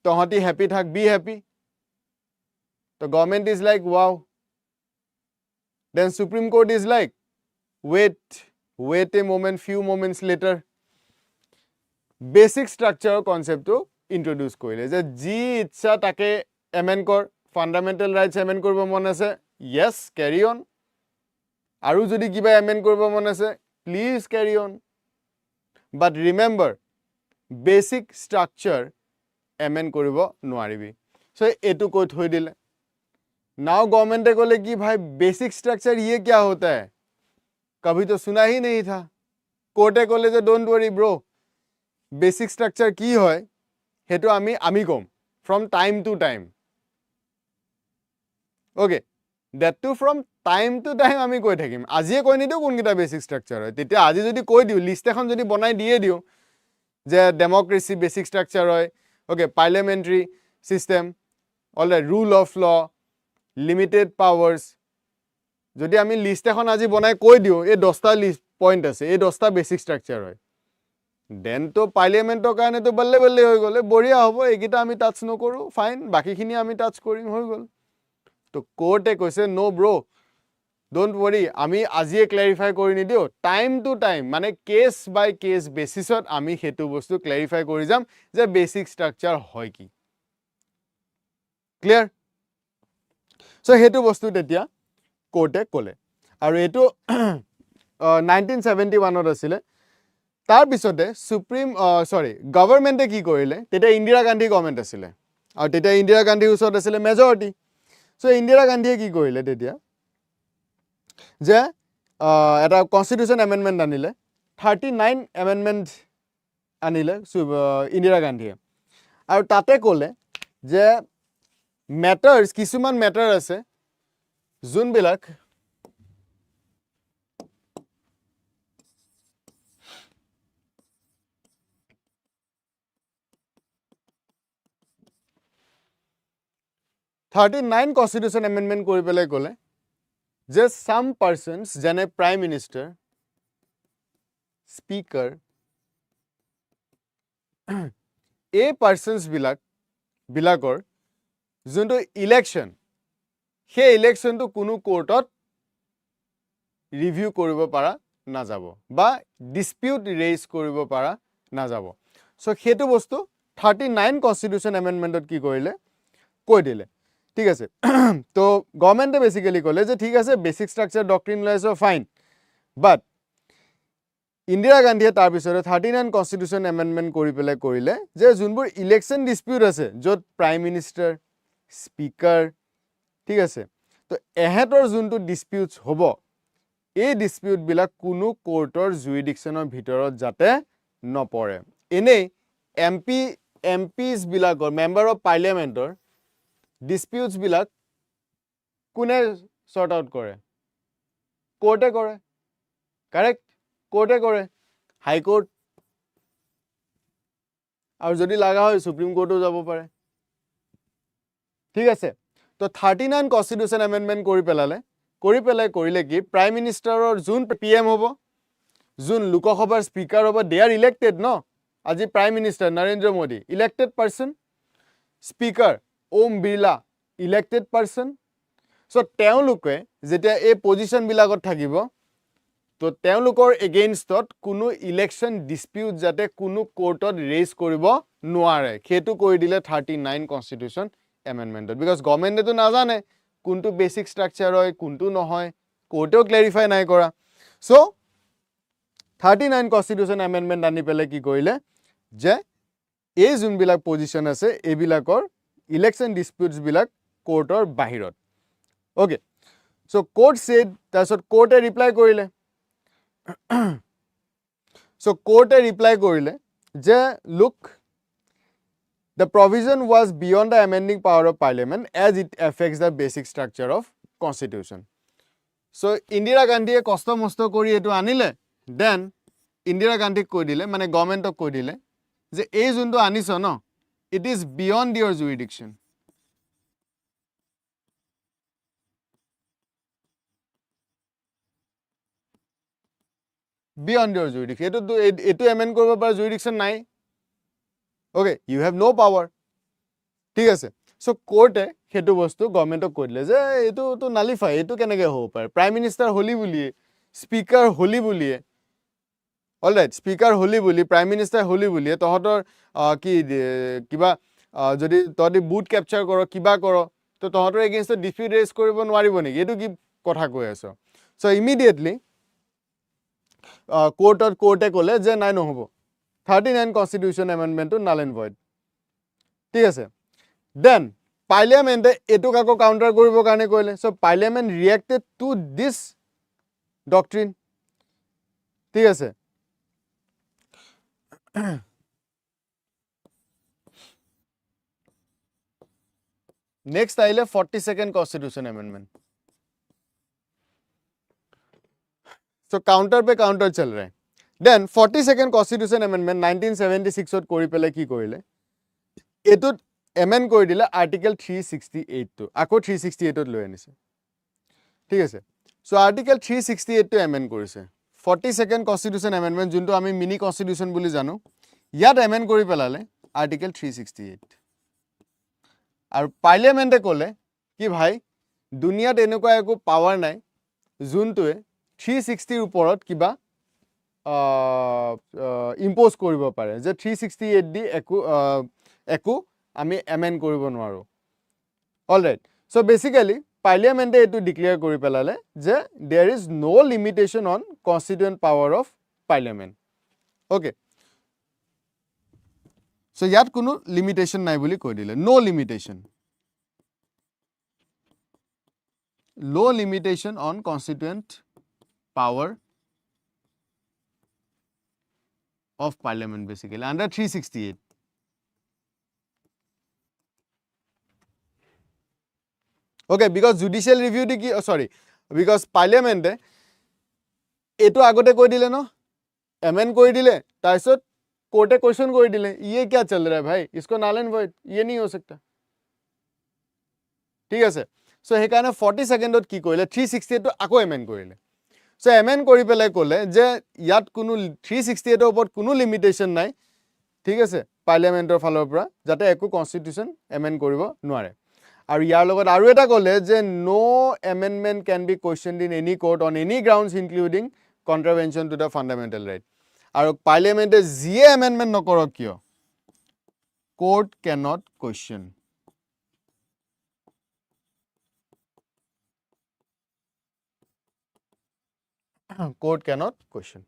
তহতি হ্যাপি থাক বি হ্যাপি তো government is like wow then supreme court is like wait a moment few moments later basic structure কনসেপ্টটো ইন্ট্রোডিউস কৰিলে যে যি ইচ্ছা তাকে এমেন্ড কৰ ফান্ডামেন্টাল ৰাইটস এমেন্ড কৰিব মন আছে yes carry on আৰু যদি কিবা এমেন্ড কৰিব মন আছে please carry on but remember basic structure এমেন্ড কৰিব নোৱাৰিবি সো এটো কৈ থৈ দিলে नाउ गवर्नमेंट ক'লে কি ভাই बेसिक स्ट्रक्चर ये क्या होता है कभी तो सुना ही नहीं था कोर्टे ক'লে যে don't worry bro basic structure কি হয় হেতু আমি কম from time to time okay that too from time to time আমি কৈ থাকিম আজিয়ে কৈ নিদিও কোনকিটা বেসিক স্ট্রাকচার হয় তেতিয়া আজি যদি কৈ দিও লিস্ট এখন যদি বনাই দিয়ে দিও যে ডেমোক্রেসি বেসিক স্ট্রাকচার হয় okay parliamentary system all right rule of law limited powers যদি আমি লিস্ট এখন আজি বনাই কৈ দিও এই 10টা লিস্ট পয়েন্ট আছে এই 10টা বেসিক স্ট্রাকচার হয় দেন তো পাৰ্লামেন্টৰ কাৰণে তো বল্লে বল্লে হৈ গলে বঢ়িয়া হ'ব এইকিটা আমি টাচ নকৰো ফাইন বাকিখিনি আমি টাচ কৰিম হৈ গল তো কোৰ্টে কৈছে নো ব্ৰো ডোন্ট वरी আমি আজিয়ে ক্লাৰিফাই কৰি নিদিও টাইম টু টাইম মানে কেস বাই কেস বেসিছত আমি হেতু বস্তু ক্লাৰিফাই কৰি যাম যে বেসিক স্ট্ৰাকচাৰ হয় কি ক্লিয়াৰ সো হেতু বস্তু তেতিয়া কোৰ্টে ক'লে আৰু এটো 1971 ত আছিল তাৰ পিছতে সুপ্ৰিম গভৰ্নমেন্টে কি কৰিলে তেতিয়া ইন্দিৰা গান্ধী গভৰ্নমেন্ট আছিল আৰু তেতিয়া ইন্দিৰা গান্ধীৰ ওচৰত আছিল মেজৰিটি সো ইন্দিৰা গান্ধীয়ে কি কৰিলে তেতিয়া যে এটা কনস্টিটিউশন এমেন্ডমেন্ট আনিলে 39 এমেন্ডমেন্ট আনিলে ইন্দিৰা গান্ধীয়ে আৰু তাতে ক'লে যে ম্যাটাৰ্স কিছুমান ম্যাটাৰ আছে যোনবিলাক (39) Constitution Amendment কৰি পেলাই ক'লে যে some persons যেনে Prime Minister, Speaker, এই persons বিলাকৰ যোনটো ইলেকশ্যন সেই ইলেকশ্যনটো কোনো কোৰ্টত ৰিভিউ কৰিব পৰা নাযাব বা ডিসপিউট ৰেইজ কৰিব পৰা নাযাব সো সেইটো বস্তু 39 Constitution Amendmentত কি কৰিলে কৈ দিলে ঠিক আছে তো গভৰ্ণমেণ্টে বেসিক্যালি ক'লে যে ঠিক আছে বেসিক স্ট্ৰাকচাৰ ডক্ট্ৰিন লাইছো ফাইন বাট ইন্দিৰা গান্ধীয়ে তাৰ পিছতে 39 কনস্টিটিউশন এমেন্ডমেন্ট কৰি পেলাই কৰিলে যে যোনবোৰ ইলেকশন ডিসপিউট আছে য'ত প্ৰাইম মিনিষ্টাৰ স্পিকাৰ ঠিক আছে তো এহেতৰ যোনটো ডিসপিউটস হ'ব এই ডিসপিউট বিলাক কোনো কোৰ্টৰ জুৰিডিকশনৰ ভিতৰত যাতে নপৰে এনেই এমপিস বিলাকৰ মেম্বাৰ অফ পাৰ্লিয়ামেন্টৰ ডিসপিউটস বিলাক কোনে সৰ্ট আউট কৰে কোৰ্টে কৰে কাৰেক্ট কোৰ্টে কৰে হাই কোৰ্ট আৰু যদি লাগা হয় সুপ্ৰিম কোৰ্টও যাব পাৰে ঠিক আছে তো 39 কনস্টিটিউশন এমেন্ডমেন্ট কৰি কৰিলে কি প্ৰাইম মিনিষ্টাৰৰ যোন পিএম হ'ব যোন লোকসভাৰ স্পিকাৰ হ'ব দে আৰ ইলেক্টেড ন আজি prime minister Narendra Modi elected person speaker Om Birla elected person so তেওঁলোকে যেতিয়া এই পজিশন বিলাকত থাকিব তো তেওঁলোকৰ এগেইনষ্টত কোনো ইলেকশন ডিসপিউট যাতে কোনো কোৰ্টত ৰেজ কৰিব নোৱাৰে সেইটো কৰি দিলে 39 কনস্টিটিউশন এমেন্ডমেন্টত বিকজ গভৰ্ণমেণ্টে তো নাজানে কোনটো বেসিক স্ট্ৰাকচাৰ হয় কোনটো নহয় কোৰ্টেও ক্লেৰিফাই নাই কৰা সো 39 কনস্টিটিউশন এমেন্ডমেন্ট আনি পেলে কি কৰিলে যে এই যোনবিলাক পজিশন আছে এইবিলাকৰ ইলেকশন ডিসপিউটস বিলাক কোৰ্টৰ বাহিৰত ওকে সো কোৰ্ট সেড তাৰছত কোৰ্টে ৰিপ্লাই কৰিলে সো কোৰ্টে ৰিপ্লাই কৰিলে যে look the provision was beyond the amending power of parliament as it affects the basic structure of constitution so Indira Gandhi কষ্ট মস্ত কৰি এটো আনিলে then Indira Gandhi কৈ দিলে মানে গভৰ্ণমেণ্টক কৈ দিলে যে এই যোনটো আনিছ ন it is beyond your jurisdiction beyond your jurisdiction এটো এমেন্ড কৰিব পৰা jurisdiction নাই okay you have no power ঠিক আছে সো কোৰ্টে হেতু বস্তু গভৰ্ণমেণ্টক কৈ দিলে যে এটো তো নালিফাই এটো কেনেকে হ'ব পাৰে প্ৰাইম মিনিষ্টাৰ হলি বুলিয়ে স্পিকাৰ হলি বুলিয়ে অলৰাইট স্পিকাৰ হলি বুলি প্ৰাইম মিনিষ্টাৰ হলি বুলিয়ে তহতৰ কি কিবা যদি তহতি বুট ক্যাপচাৰ কৰ কিবা কৰ তো তহতৰ এগেইনষ্ট ডিসপিউট ৰেজ কৰিব নোৱাৰিব নেকি এটো কি কথা কৈ আছো সো ইমিডিয়েটলি কোৰ্টে ক'লে যে নাই নহব 39 constitution amendment to null and void ঠিক আছে দেন পাৰ্লিয়ামেণ্টে এটো কাকো কাউন্টাৰ কৰিবৰ কাৰণে কৈলে so parliament reacted to this doctrine ঠিক আছে নেক্সট আইলে 42nd constitution amendment so counter पे काउंटर चल रहे हैं देन 42nd कॉन्स्टिट्यूशन अमेंडमेंट 1976 ত কৰি পেলে কি কৰিলে এটো এমেন্ড কৰি দিলে আৰ্টিকেল 368 টো আকো 368 ত লৈ আনিছে ঠিক আছে সো আৰ্টিকেল 368 টো এমেন্ড কৰিছে 42nd কনস্টিটিউशन এমেন্ডমেন্ট যোনটো আমি মিনি কনস্টিটিউशन বুলি জানো ইয়াত এমেন্ড কৰি পেলালে আৰ্টিকেল 368 আৰু পাৰ্লিয়ামেন্টে ক'লে কি ভাই দুনিয়াত এনেকুৱা একো পাৱাৰ নাই যোনটোৱে 360 ওপৰত কিবা ইম্পোজ কৰিব পাৰে যে 368 দি একো আমি এমেন্ড কৰিব নোৱাৰো অলৰাইট সো বেসিক্যালি পাৰ্লিয়ামেন্টে এটো ডিক্লেয়াৰ কৰি পেলালে যে there is no limitation on constituent power of parliament okay so ইয়াত কোনো লিমিটেশন নাই বুলি কৈ দিলে no limitation no limitation on constituent power of parliament basically under 368 okay because judicial review di ki sorry because parliament eto agote koi dile no amend koi dile taisot court e question koi dile ye kya chal raha hai bhai isko null and void ye nahi ho sakta ঠিক আছে সো হেকাৰণে 42nd ত কি কৰিলে 368 টো আকৌ amend কৰিলে সো এমেন্ড কৰি পেলাই ক'লে যে ইয়াত কোনো 368 ৰ ওপৰত কোনো লিমিটেশন নাই ঠিক আছে পাৰ্লিয়ামেন্টৰ ফালৰ পৰা যাতে একো কনস্টিটিউশন এমেন্ড কৰিব নোৱাৰে আৰু ইয়াৰ লগত আৰু এটা ক'লে যে no amendment can be questioned in any court on any grounds including contravention to the fundamental right আৰু পাৰ্লিয়ামেন্টে যিয়ে এমেন্ডমেন্ট নকৰক কিয় court can not question court cannot question.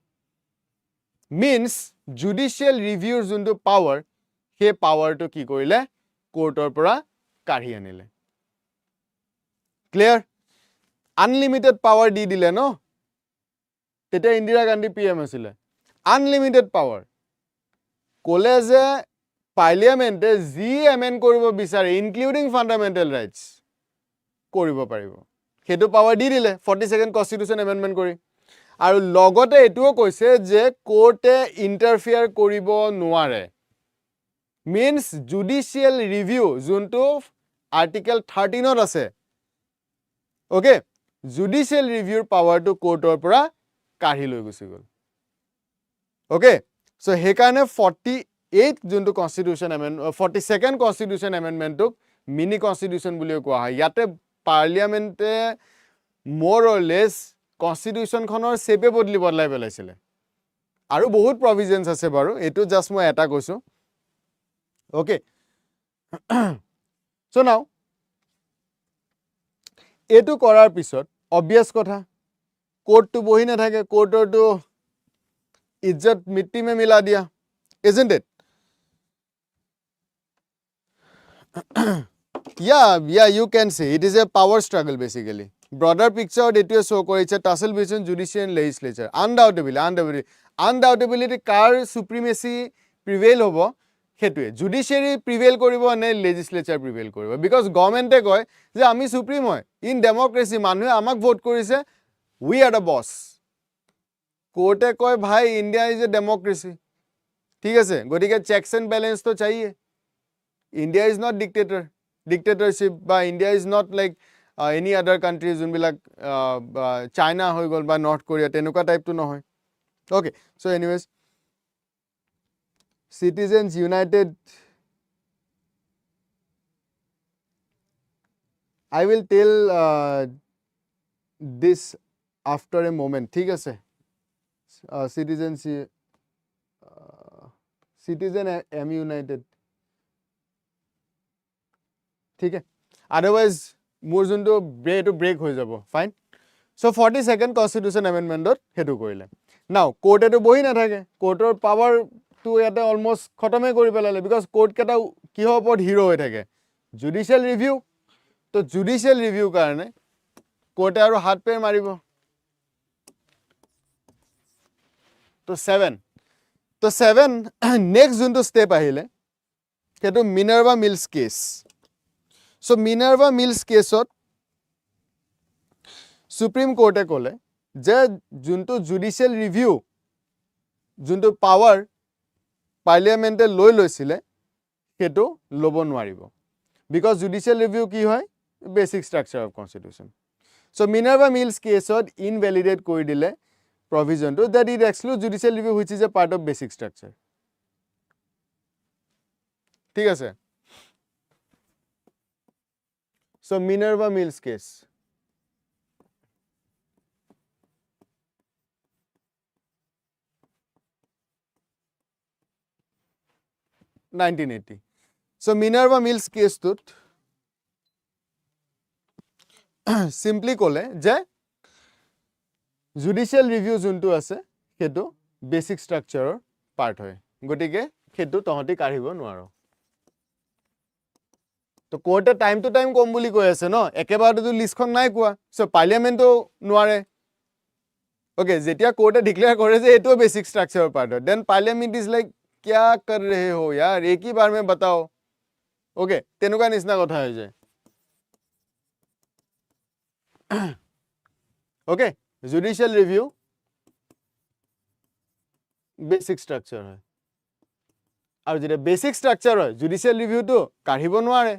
Means judicial review junto power he power to ki korile court or pora kahi anile. Clear? Unlimited power di dile no tete Indira Gandhi PM asile unlimited power kole je parliament ji amend koribo bisare including fundamental rights koribo paribo hetu power di dile 42nd constitution amendment kori আৰু লগতে এটোও কৈছে যে কোৰ্টে ইন্টাৰফেয়াৰ কৰিব নোৱাৰে means judicial review যোনটো আৰ্টিকেল 13 ত আছে okay judicial review power to কোৰ্টৰ পৰা কাঢ়ি লৈ গুছি গল ওকে সো হে কাৰণে 48 যোনটো কনস্টিটিউশন এমেন্ডমেন্ট 42nd কনস্টিটিউশন এমেন্ডমেন্টক মিনি কনস্টিটিউশন বুলি কোৱা হয় ইয়াতে পাৰ্লিয়ামেন্টে more or less কনস্টিটিউশন খনৰ সেপে বদলাই পেলাইছিলে আৰু বহুত প্ৰভিজনস আছে বাৰু এটো জাস্ট মই এটা কৈছো ওকে সো নাও এটো কৰাৰ পিছত অবভিয়াস কথা কোৰ্ট তো বহি না থাকে কোৰ্টৰ তো ইজ্জত মিট্টি মে মিলা দিয়া isn't it yeah you can say it is a power struggle basically broader picture it is so it's a tussle between judiciary and legislature undoubtedly car supremacy prevail hobo হেতুৱে জুডিশিয়ারি প্রিভেল করিব নে লেজিসলেচার প্রিভেল করিব বিকজ গভর্নমেন্টে কয় যে আমি সুপ্রিম হয় ইন ডেমোক্রেসি মানুহে আমাক ভোট কৰিছে উই আর দ্য বস কোর্টে কয় ভাই ইন্ডিয়া ইজ এ ডেমোক্রেসি ঠিক আছে গটিকে চেকস এন্ড ব্যালেন্স তো চাইয়ে ইন্ডিয়া ইজ নট ডিক্টেটরশিপ বা India is not like any other country যোনবিলাক চাইনা হৈ গল বা নর্থ কোরিয়া তেনেকুৱা টাইপটো নহয় okay so anyways Citizens United I will tell this after a moment ঠিক আছে Citizen M United ঠিক আছে otherwise মোৰ যোনটো ব্ৰেক হৈ যাব ফাইন সো 42nd কনস্টিটিউশন এমেন্ডমেন্টত হেতু কৰিলে নাও কোৰ্ট এটো বহি না থাকে কোৰ্টৰ পাৱাৰ তো ইয়াতে অলমোস্ট খতমে কৰি পেলালে বিকজ কোৰ্ট কেটা কিহৰ ওপৰত হিৰো হৈ থাকে জুডিশিয়াল ৰিভিউ তো জুডিশিয়াল ৰিভিউ কাৰণে কোৰ্টে আৰু হাত পেৰ মাৰিব তো 7 নেক্সট যোনটো স্টেপ আহিলে সেইটো Minerva Mills case so Minerva Mills কেছত সুপ্রিম কোর্টে ক'লে যে যোনটো জুডিশিয়াল ৰিভিউ যোনটো পাৱাৰ পাৰ্লিয়ামেন্টে লৈ লৈছিলে হেতু লব নোৱাৰিব বিকজ জুডিশিয়াল ৰিভিউ কি হয় basic structure of constitution so Minerva Mills কেছত ইনভ্যালিডেট কৰি দিলে provision to that it excludes judicial review which is a part of basic structure ঠিক আছে so Minerva Mills case 1980 so Minerva Mills case tut simply kole je judicial review juntu ase hetu basic structure part hoy gotike hetu tohoti karibo nwaro to court time to time kom buli koi ase no ekebaru tu list khon nai kwa so parliament to nware okay jetia court declare kore je etu basic structure part hoy then parliament is like क्या कर रहे हो यार एक ही बार में बताओ ओके तेनुका निसना कथा हो जाए okay judicial review basic structure है और जेटा बेसिक स्ट्रक्चर है जुडिशियल रिव्यू तो काढिब নোৱাৰে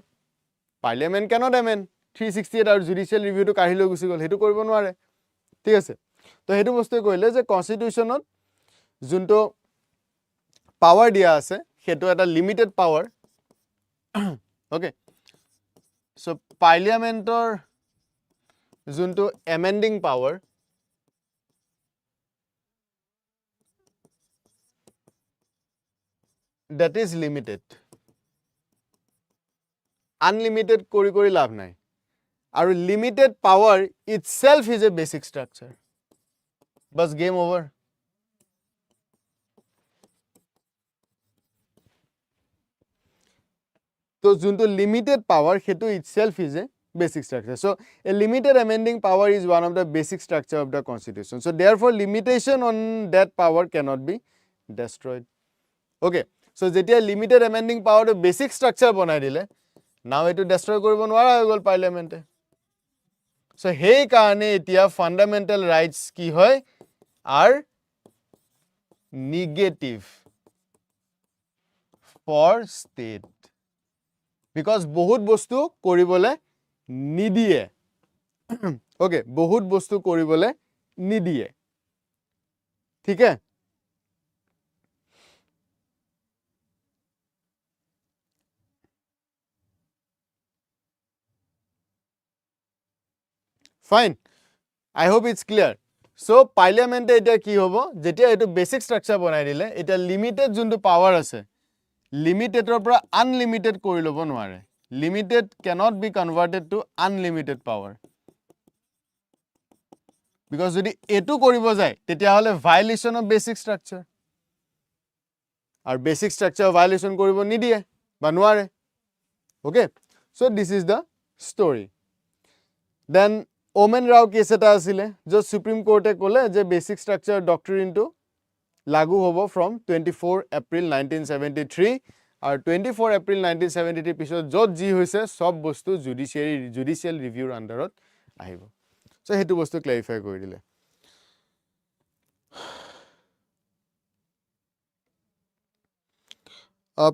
पार्लियामेंट कैनट एमेंड 368 और जुडिशियल रिव्यू तो काढि লৈ গুছি গল হেতু কৰিব নোৱাৰে ঠিক আছে তো হেতু বস্তু কইলে যে কনস্টিটিউশনত যোনটো power dia ase hetu eta limited power okay so parliamentor junto amending power that is limited unlimited kori lav nai aru limited power itself is a basic structure Bas game over. So junto limited power hetu itself is a basic structure. So a limited amending power is one of the basic structure of the constitution. So therefore limitation on that power cannot be destroyed. Okay. So jetia limited amending power to basic structure banai dile, now etu destroy koribo nwara hoi gol parliament e. So hey karone etia fundamental rights ki hoy are negative for state. Because বহুত বস্তু কৰিবলে নিদিয়ে. Okay, বহুত বস্তু কৰিবলে নিদিয়ে. ঠিক আছে? Fine. I hope it's clear. So parliament eta ki hobo jetia etu basic structure banai dile eta limited junto power ase limited or pura unlimited kori lobo nware. Limited cannot be converted to unlimited power. Because jodi etu koribo jay tetia hole violation of basic structure. Our basic structure violation koribo nidiye ba nware. Okay? So this is the story. Then Omen Rao case eta asile jo Supreme Court e kole je basic structure doctrine to lagu hobo from 24 April 1973 or 24 April 1973 pisot jot ji hoise sob bostu judicial review under ot ahibo. So hetu bostu clarify kori dile.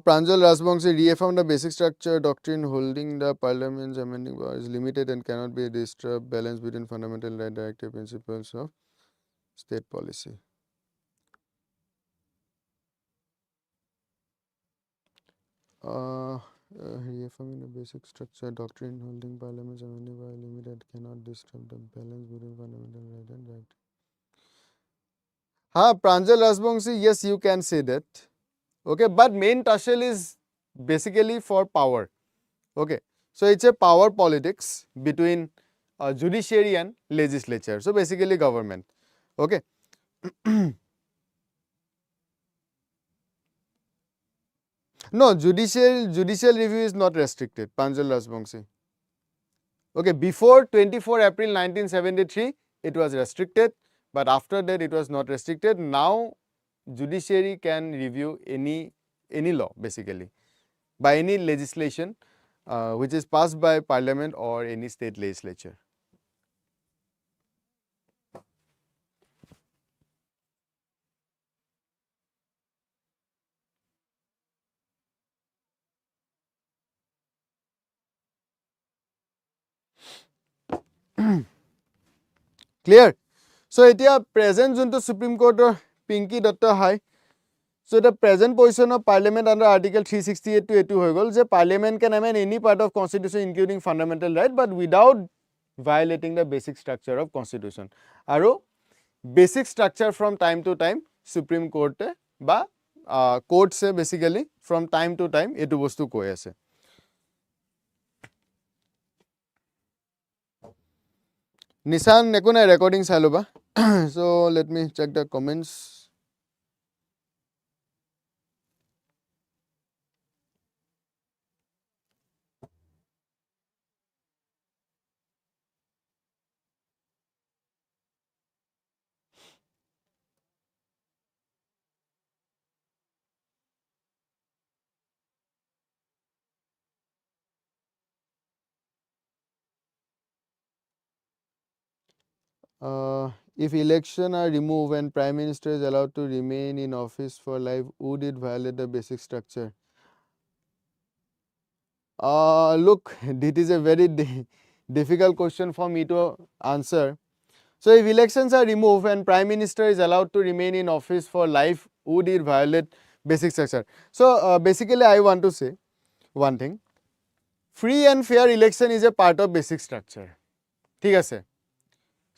Pranjal Rajbangshi reaffirmed the basic structure doctrine holding the parliament's amending power is limited and cannot be disturbed balance between fundamental right directive principles of state policy. Reaffirming the basic structure doctrine holding parliament's amending power is limited cannot disturb the balance between fundamental right and directive. Pranjal Rajbangshi, yes, you can say that. Okay, but main tussle is basically for power. Okay, so it's a power politics between judiciary and legislature. So basically government. Okay. No, judicial review is not restricted. Pranjal Rajbangshi. Okay, before 24 April 1973, it was restricted, but after that it was not restricted. Now judiciary can review any law basically by any legislation which is passed by parliament or any state legislature. Clear? So etia present junto Supreme Court or Pinky Datta High. So the present position of parliament under article 368 to 82 hoy gol je parliament can amend any part of constitution including fundamental right but without violating the basic structure of constitution. Aro basic structure from time to time Supreme Court ba court se basically from time to time etu bostu koi ase. Nissan nekuna recording salo ba. So let me check the comments. If election are removed and prime minister is allowed to remain in office for life, would it violate the basic structure? Look, this is a very difficult question for me to answer. So if elections are removed and prime minister is allowed to remain in office for life, would it violate basic structure? So basically I want to say one thing. Free and fair election is a part of basic structure. ঠিক আছে?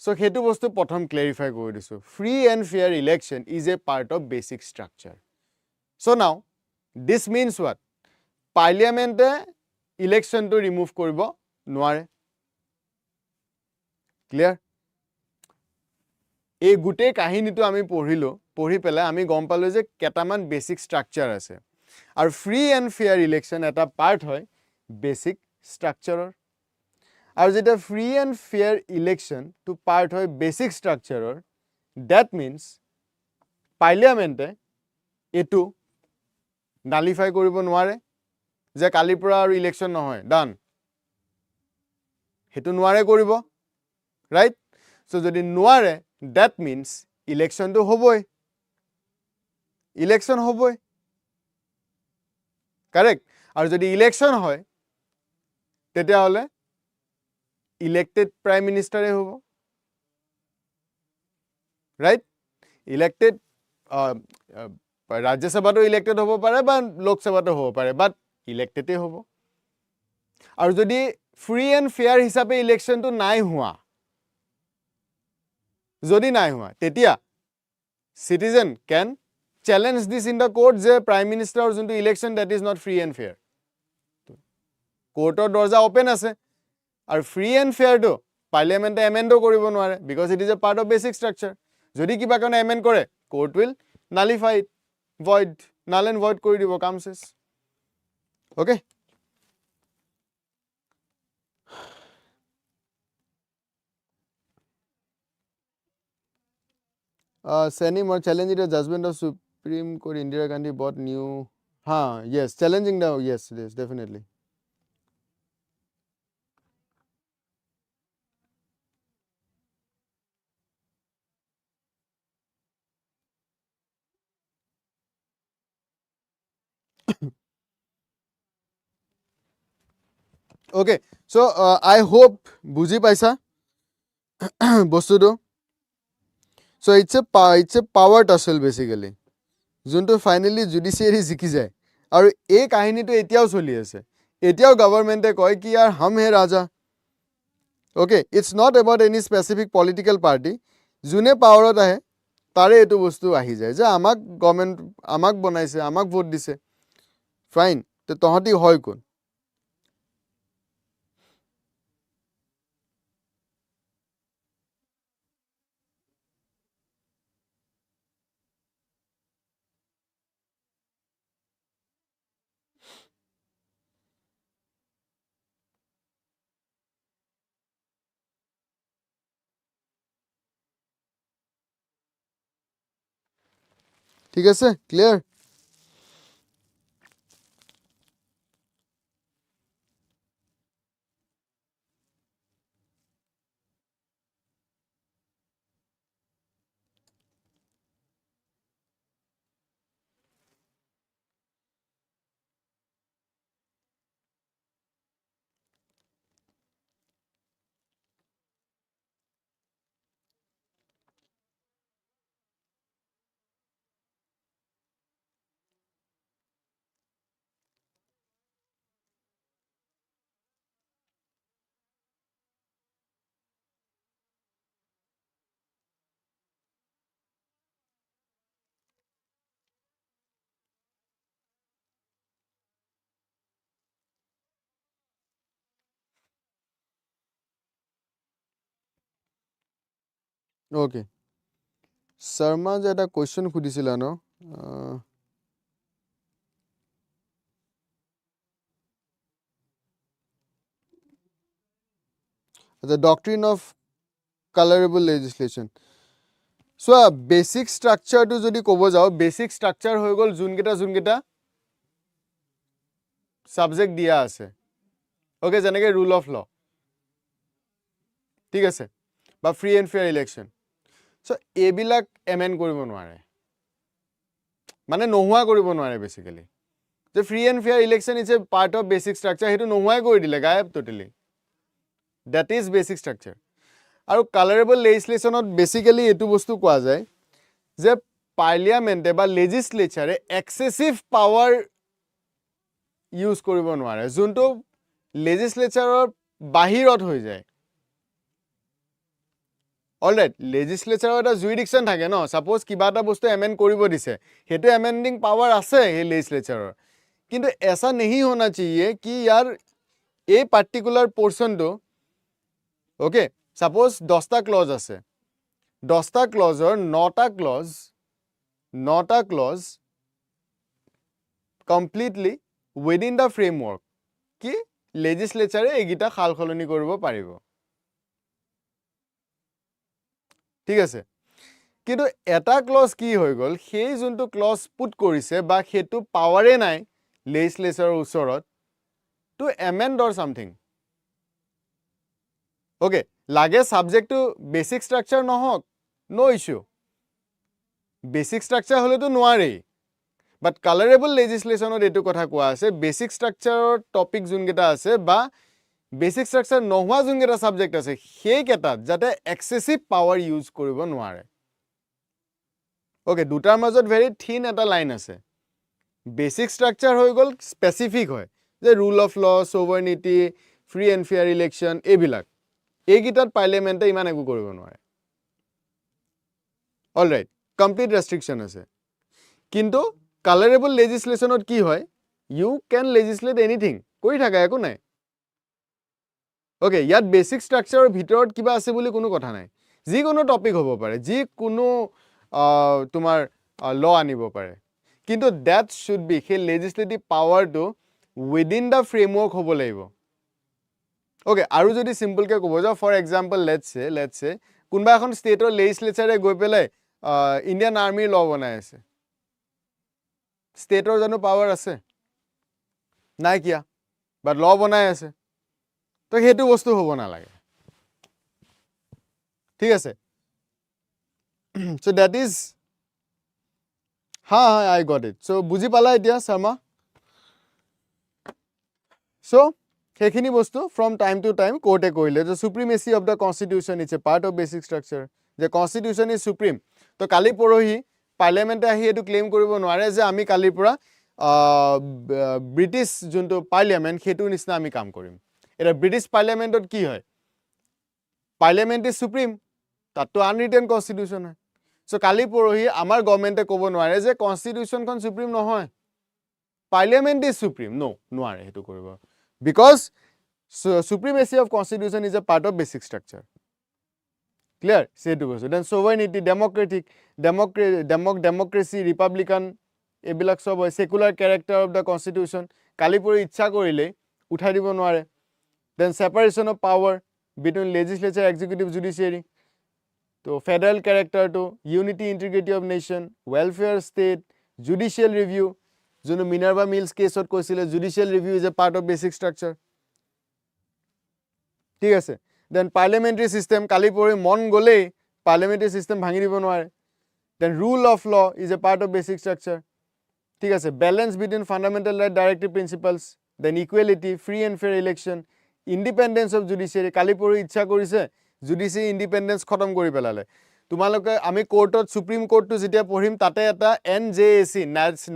So hetu bostu prothom clarify kori disu. Free and fair election is a part of basic structure. So now this means what? Parliament election to remove koribo nware. Clear? এই গোটেই কাহিনীটো আমি পঢ়িলো পঢ়ি পেলাই আমি গম পালো যে কেটামান বেসিক স্ট্ৰাকচাৰ আছে আৰু ফ্ৰী এণ্ড ফেয়াৰ ইলেকশ্যন এটা পাৰ্ট হয় বেসিক স্ট্ৰাকচাৰৰ আৰু যেতিয়া ফ্ৰী এণ্ড ফেয়াৰ ইলেকশ্যনটো পাৰ্ট হয় বেসিক স্ট্ৰাকচাৰৰ দ্যাট মিন্স পাৰ্লিয়ামেণ্টে এইটো নালিফাই কৰিব নোৱাৰে যে কালিৰ পৰা আৰু ইলেকশ্যন নহয় ডান সেইটো নোৱাৰে কৰিব ৰাইট সো যদি নোৱাৰে দ্যাট মিন্স ইলেকশ্যনটো হ'বই ইলেকশ্যন হ'বই কাৰেক্ট আৰু যদি ইলেকশ্যন হয় তেতিয়াহ'লে ইলেক্টেড প্ৰাইম মিনিষ্টাৰে হ'ব ৰাইট ইলেক্টেড ৰাজ্যসভাটো ইলেক্টেড হ'ব পাৰে বা লোকসভাটো হ'ব পাৰে বাট ইলেক্টেডে হ'ব আৰু যদি ফ্ৰী এণ্ড ফেয়াৰ হিচাপে ইলেকশ্যনটো নাই হোৱা যদি নাই হোৱা তেতিয়া citizen can challenge this in the court যে prime minister or যোনটো election that is not free and fair কোৰ্টৰ দৰজা ওপেন আছে আৰু free and fair টো পাৰ্লিয়ামেণ্টে এমেন্ডো কৰিব নোৱাৰে because it is a part of basic structure যদি কিবা কাৰণে এমেন্ড কৰে court will nullify it void null and void কৰি দিব কাম চেছ okay Sani more challenging the judgment of Supreme Court Indira Gandhi bought new yes challenging the yes definitely okay so I hope বুজি পাইছা বস্তুটো so it's a power tussle basically যোনটো ফাইনালি জুডিচিয়াৰী জিকি যায় আৰু এই কাহিনীটো এতিয়াও চলি আছে এতিয়াও গভৰ্ণমেণ্টে কয় কি यार हम है राजा okay it's not about any specific political party যোনে পাৱাৰত আহে তাৰে এইটো বস্তু আহি যায় যে আমাক গভৰ্ণমেণ্ট আমাক বনাইছে আমাক ভোট দিছে ফাইন তে তহঁতি হয় কোন ঠিক আছে ক্লিয়াৰ okay শৰ্মা যে এটা কোৱেশ্চন সুধিছিলা ন the doctrine of colorable legislation so basic structure to যদি ক'ব যাও basic structure হৈ গল যোনকেটা সাবজেক্ট দিয়া আছে ওকে যেনেকৈ rule of law ঠিক আছে বা free and fair election so এইবিলাক এমেন্ড কৰিব নোৱাৰে মানে নোহোৱা কৰিব নোৱাৰে বেসিক্যালি যে free and fair election is a part of basic structure হেতু নোহোৱাই কৰি দিলে গায়ব totally that is basic structure আৰু colorable legislationত বেসিক্যালি এটো বস্তু কোৱা যায় যে পাৰ্লিয়ামেণ্টে বা লেজিসলেচাৰে এক্সেসিভ পাৱাৰ ইউজ কৰিব নোৱাৰে যোনটো লেজিসলেচাৰৰ বাহিৰত হৈ যায় অলৰাইট লেজিসলেচাৰৰ এটা জুৰিডিকশন থাকে ন সাপোজ কিবা এটা বস্তু এমেন্ড কৰিব দিছে হেতু এমেন্ডিং পাৱাৰ আছে এই লেজিসলেচাৰৰ কিন্তু ऐसा नहीं होना चाहिए कि यार এই পাৰ্টিকুলাৰ পোৰ্শনটো ওকে সাপোজ 10টা ক্লজ আছে 10টা ক্লজৰ 9টা clause completely within the framework কি লেজিসলেচাৰে এইগিটা খাল খলনি কৰিব পাৰিব ঠিক আছে কিন্তু এটা ক্লজ কি হৈ গল সেই যোনটো ক্লজ পুট কৰিছে বা হেতু পাৱাৰে নাই লেজিসলেচাৰৰ ওচৰত টু এমেন্ড অৰ সামথিং ওকে লাগে সাবজেক্টটো বেসিক স্ট্ৰাকচাৰ নহওক নো ইস্যু বেসিক স্ট্ৰাকচাৰ হলেতো নোৱাৰে বাট কালাৰেবল লেজিসলেচনত এটো কথা কোৱা আছে বেসিক স্ট্ৰাকচাৰৰ টপিক যোনকেটা আছে বা বেসিক স্ট্ৰাকচাৰ নোহোৱা যোনকেটা সাবজেক্ট আছে সেই কেটাত যাতে এক্সেসিভ পাৱাৰ ইউজ কৰিব নোৱাৰে ওকে দুটাৰ মাজত ভেৰি থিন এটা লাইন আছে বেসিক স্ট্ৰাকচাৰ হৈ গল স্পেসিফিক হয় যে rule of law sovereignty free and fair election এইবিলাক এইগিটাত পাৰ্লিয়ামেন্টে ইমান একো কৰিব নোৱাৰে অলৰাইট কমপ্লিট ৰেষ্ট্ৰিকশন আছে কিন্তু কালাৰেবল লেজিসলেচনত কি হয় ইউ ক্যান লেজিসলেট এনিথিং কৰি থাকা একো নাই ওকে ইয়াত বেসিক স্ট্ৰাকচাৰৰ ভিতৰত কিবা আছে বুলি কোনো কথা নাই যি কোনো টপিক হ'ব পাৰে যি কোনো তোমাৰ ল আনিব পাৰে কিন্তু দ্যাট শুড বি সেই লেজিসলেটিভ পাৱাৰটো উইদিন দ্য ফ্ৰেমৱৰ্ক হ'ব লাগিব ওকে আৰু যদি সিম্পল কে ক'ব যাও ফৰ এক্সাম্পল লেটস সে কোনবা এখন ষ্টেটৰ লেজিসলেচাৰে গৈ পেলাই ইণ্ডিয়ান আৰ্মিৰ ল বনাই আছে ষ্টেটৰ জানো পাৱাৰ আছে নাই কিয়া বাট ল বনাই আছে তো হেতু বস্তু হ'ব না লাগে ঠিক আছে so that is ha I got it so বুজি পালা এতিয়া শৰ্মা so হেখিনি বস্তু from time to time কোর্টে কইলে the supremacy of the constitution is a part of basic structure the constitution is supreme তো কালি পৰহি পাৰ্লিয়ামেন্টে আহি এটো ক্লেম কৰিব নোৱাৰে যে আমি কালি পৰা ব্ৰিটিছ যোনটো পাৰ্লিয়ামেন্ট হেতু নিচিনা আমি কাম কৰিম এটা ব্ৰিটিছ পাৰ্লিয়ামেন্টত কি হয় পাৰ্লিয়ামেন্ট ইজ সুপ্ৰিম তাতো আনৰিটেন কনস্টিটিউশন হয় সো কালি পৰহি আমাৰ গভৰ্নমেন্টে ক'ব নোৱাৰে যে কনস্টিটিউশনখন সুপ্ৰিম নহয় পাৰ্লিয়ামেন্ট ইজ সুপ্ৰিম নো নোৱাৰে হেতু কৰিব because supremacy of constitution is a part of basic structure clear say to go then sovereignty democracy republican ebilak sob secular character of the constitution kalipuri ichha korile uthai dibo noare then separation of power between legislature executive judiciary to federal character to unity integrity of nation welfare state judicial review jono minerva mills case ot koisile judicial review is a part of basic structure ঠিক আছে then parliamentary system কালি পৰি মন গলে parliamentary system ভাঙি দিব নোৱাৰে then rule of law is a part of basic structure ঠিক আছে balance between fundamental right directive principles then equality free and fair election independence of judiciary কালি পৰি ইচ্ছা কৰিছে judiciary independence খতম কৰি পেলালে তোমালোকে আমি কোৰ্টত সুপ্ৰিম কোৰ্টটো যেতিয়া পঢ়িম তাতে এটা NJAC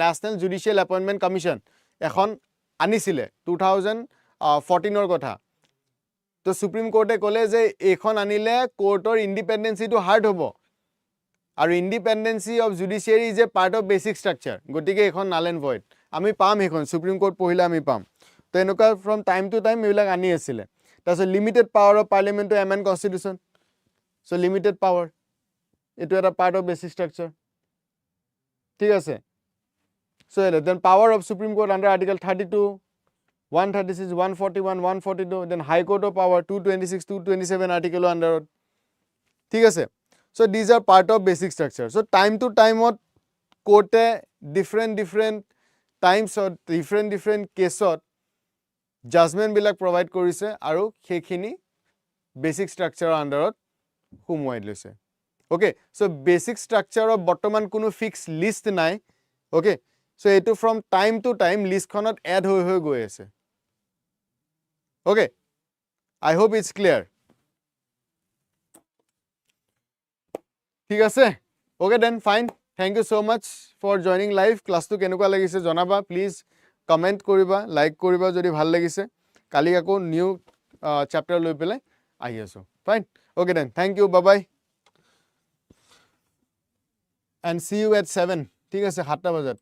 National Judicial Appointment Commission এখন আনিছিলে 2014 ৰ কথা তো সুপ্ৰিম কোৰ্টে ক'লে যে এখন আনিলে কোৰ্টৰ ইন্ডিপেন্ডেন্সিটো হাৰ্ড হ'ব আৰু independency of judiciary is a part of basic structure গতিকে এখন নাল এণ্ড ভইড আমি পাম এখন সুপ্ৰিম কোৰ্ট পঢ়িলে আমি পাম তো এনেকুৱা ফ্ৰম টাইম টু টাইম এইবিলাক আনি আছিলে তাৰপিছত limited power of parliament to amend constitution so limited power এটো এটা পাৰ্ট অফ বেসিক স্ট্ৰাকচাৰ ঠিক আছে so then power of supreme court under article 32 136 141 142 then high court of power 226 227 article under ঠিক আছে so these are part of basic structure so time to time what court different times or different case judgment bilak provide korise aru hekhini basic structure under humoi lise okay so basic structure of bottoman kono fixed list nai okay so eto from time to time list khonot add hoi goi ase okay I hope it's clear ঠিক আছে okay then fine thank you so much for joining live class to কেনেকুৱা লাগিছে জনাবা please comment কৰিবা like কৰিবা যদি ভাল লাগিছে কালি আকৌ নিউ chapter লৈ পেলাই আহি আছো fine okay then thank you bye bye and see you at 7 ঠিক আছে 7টা বজাত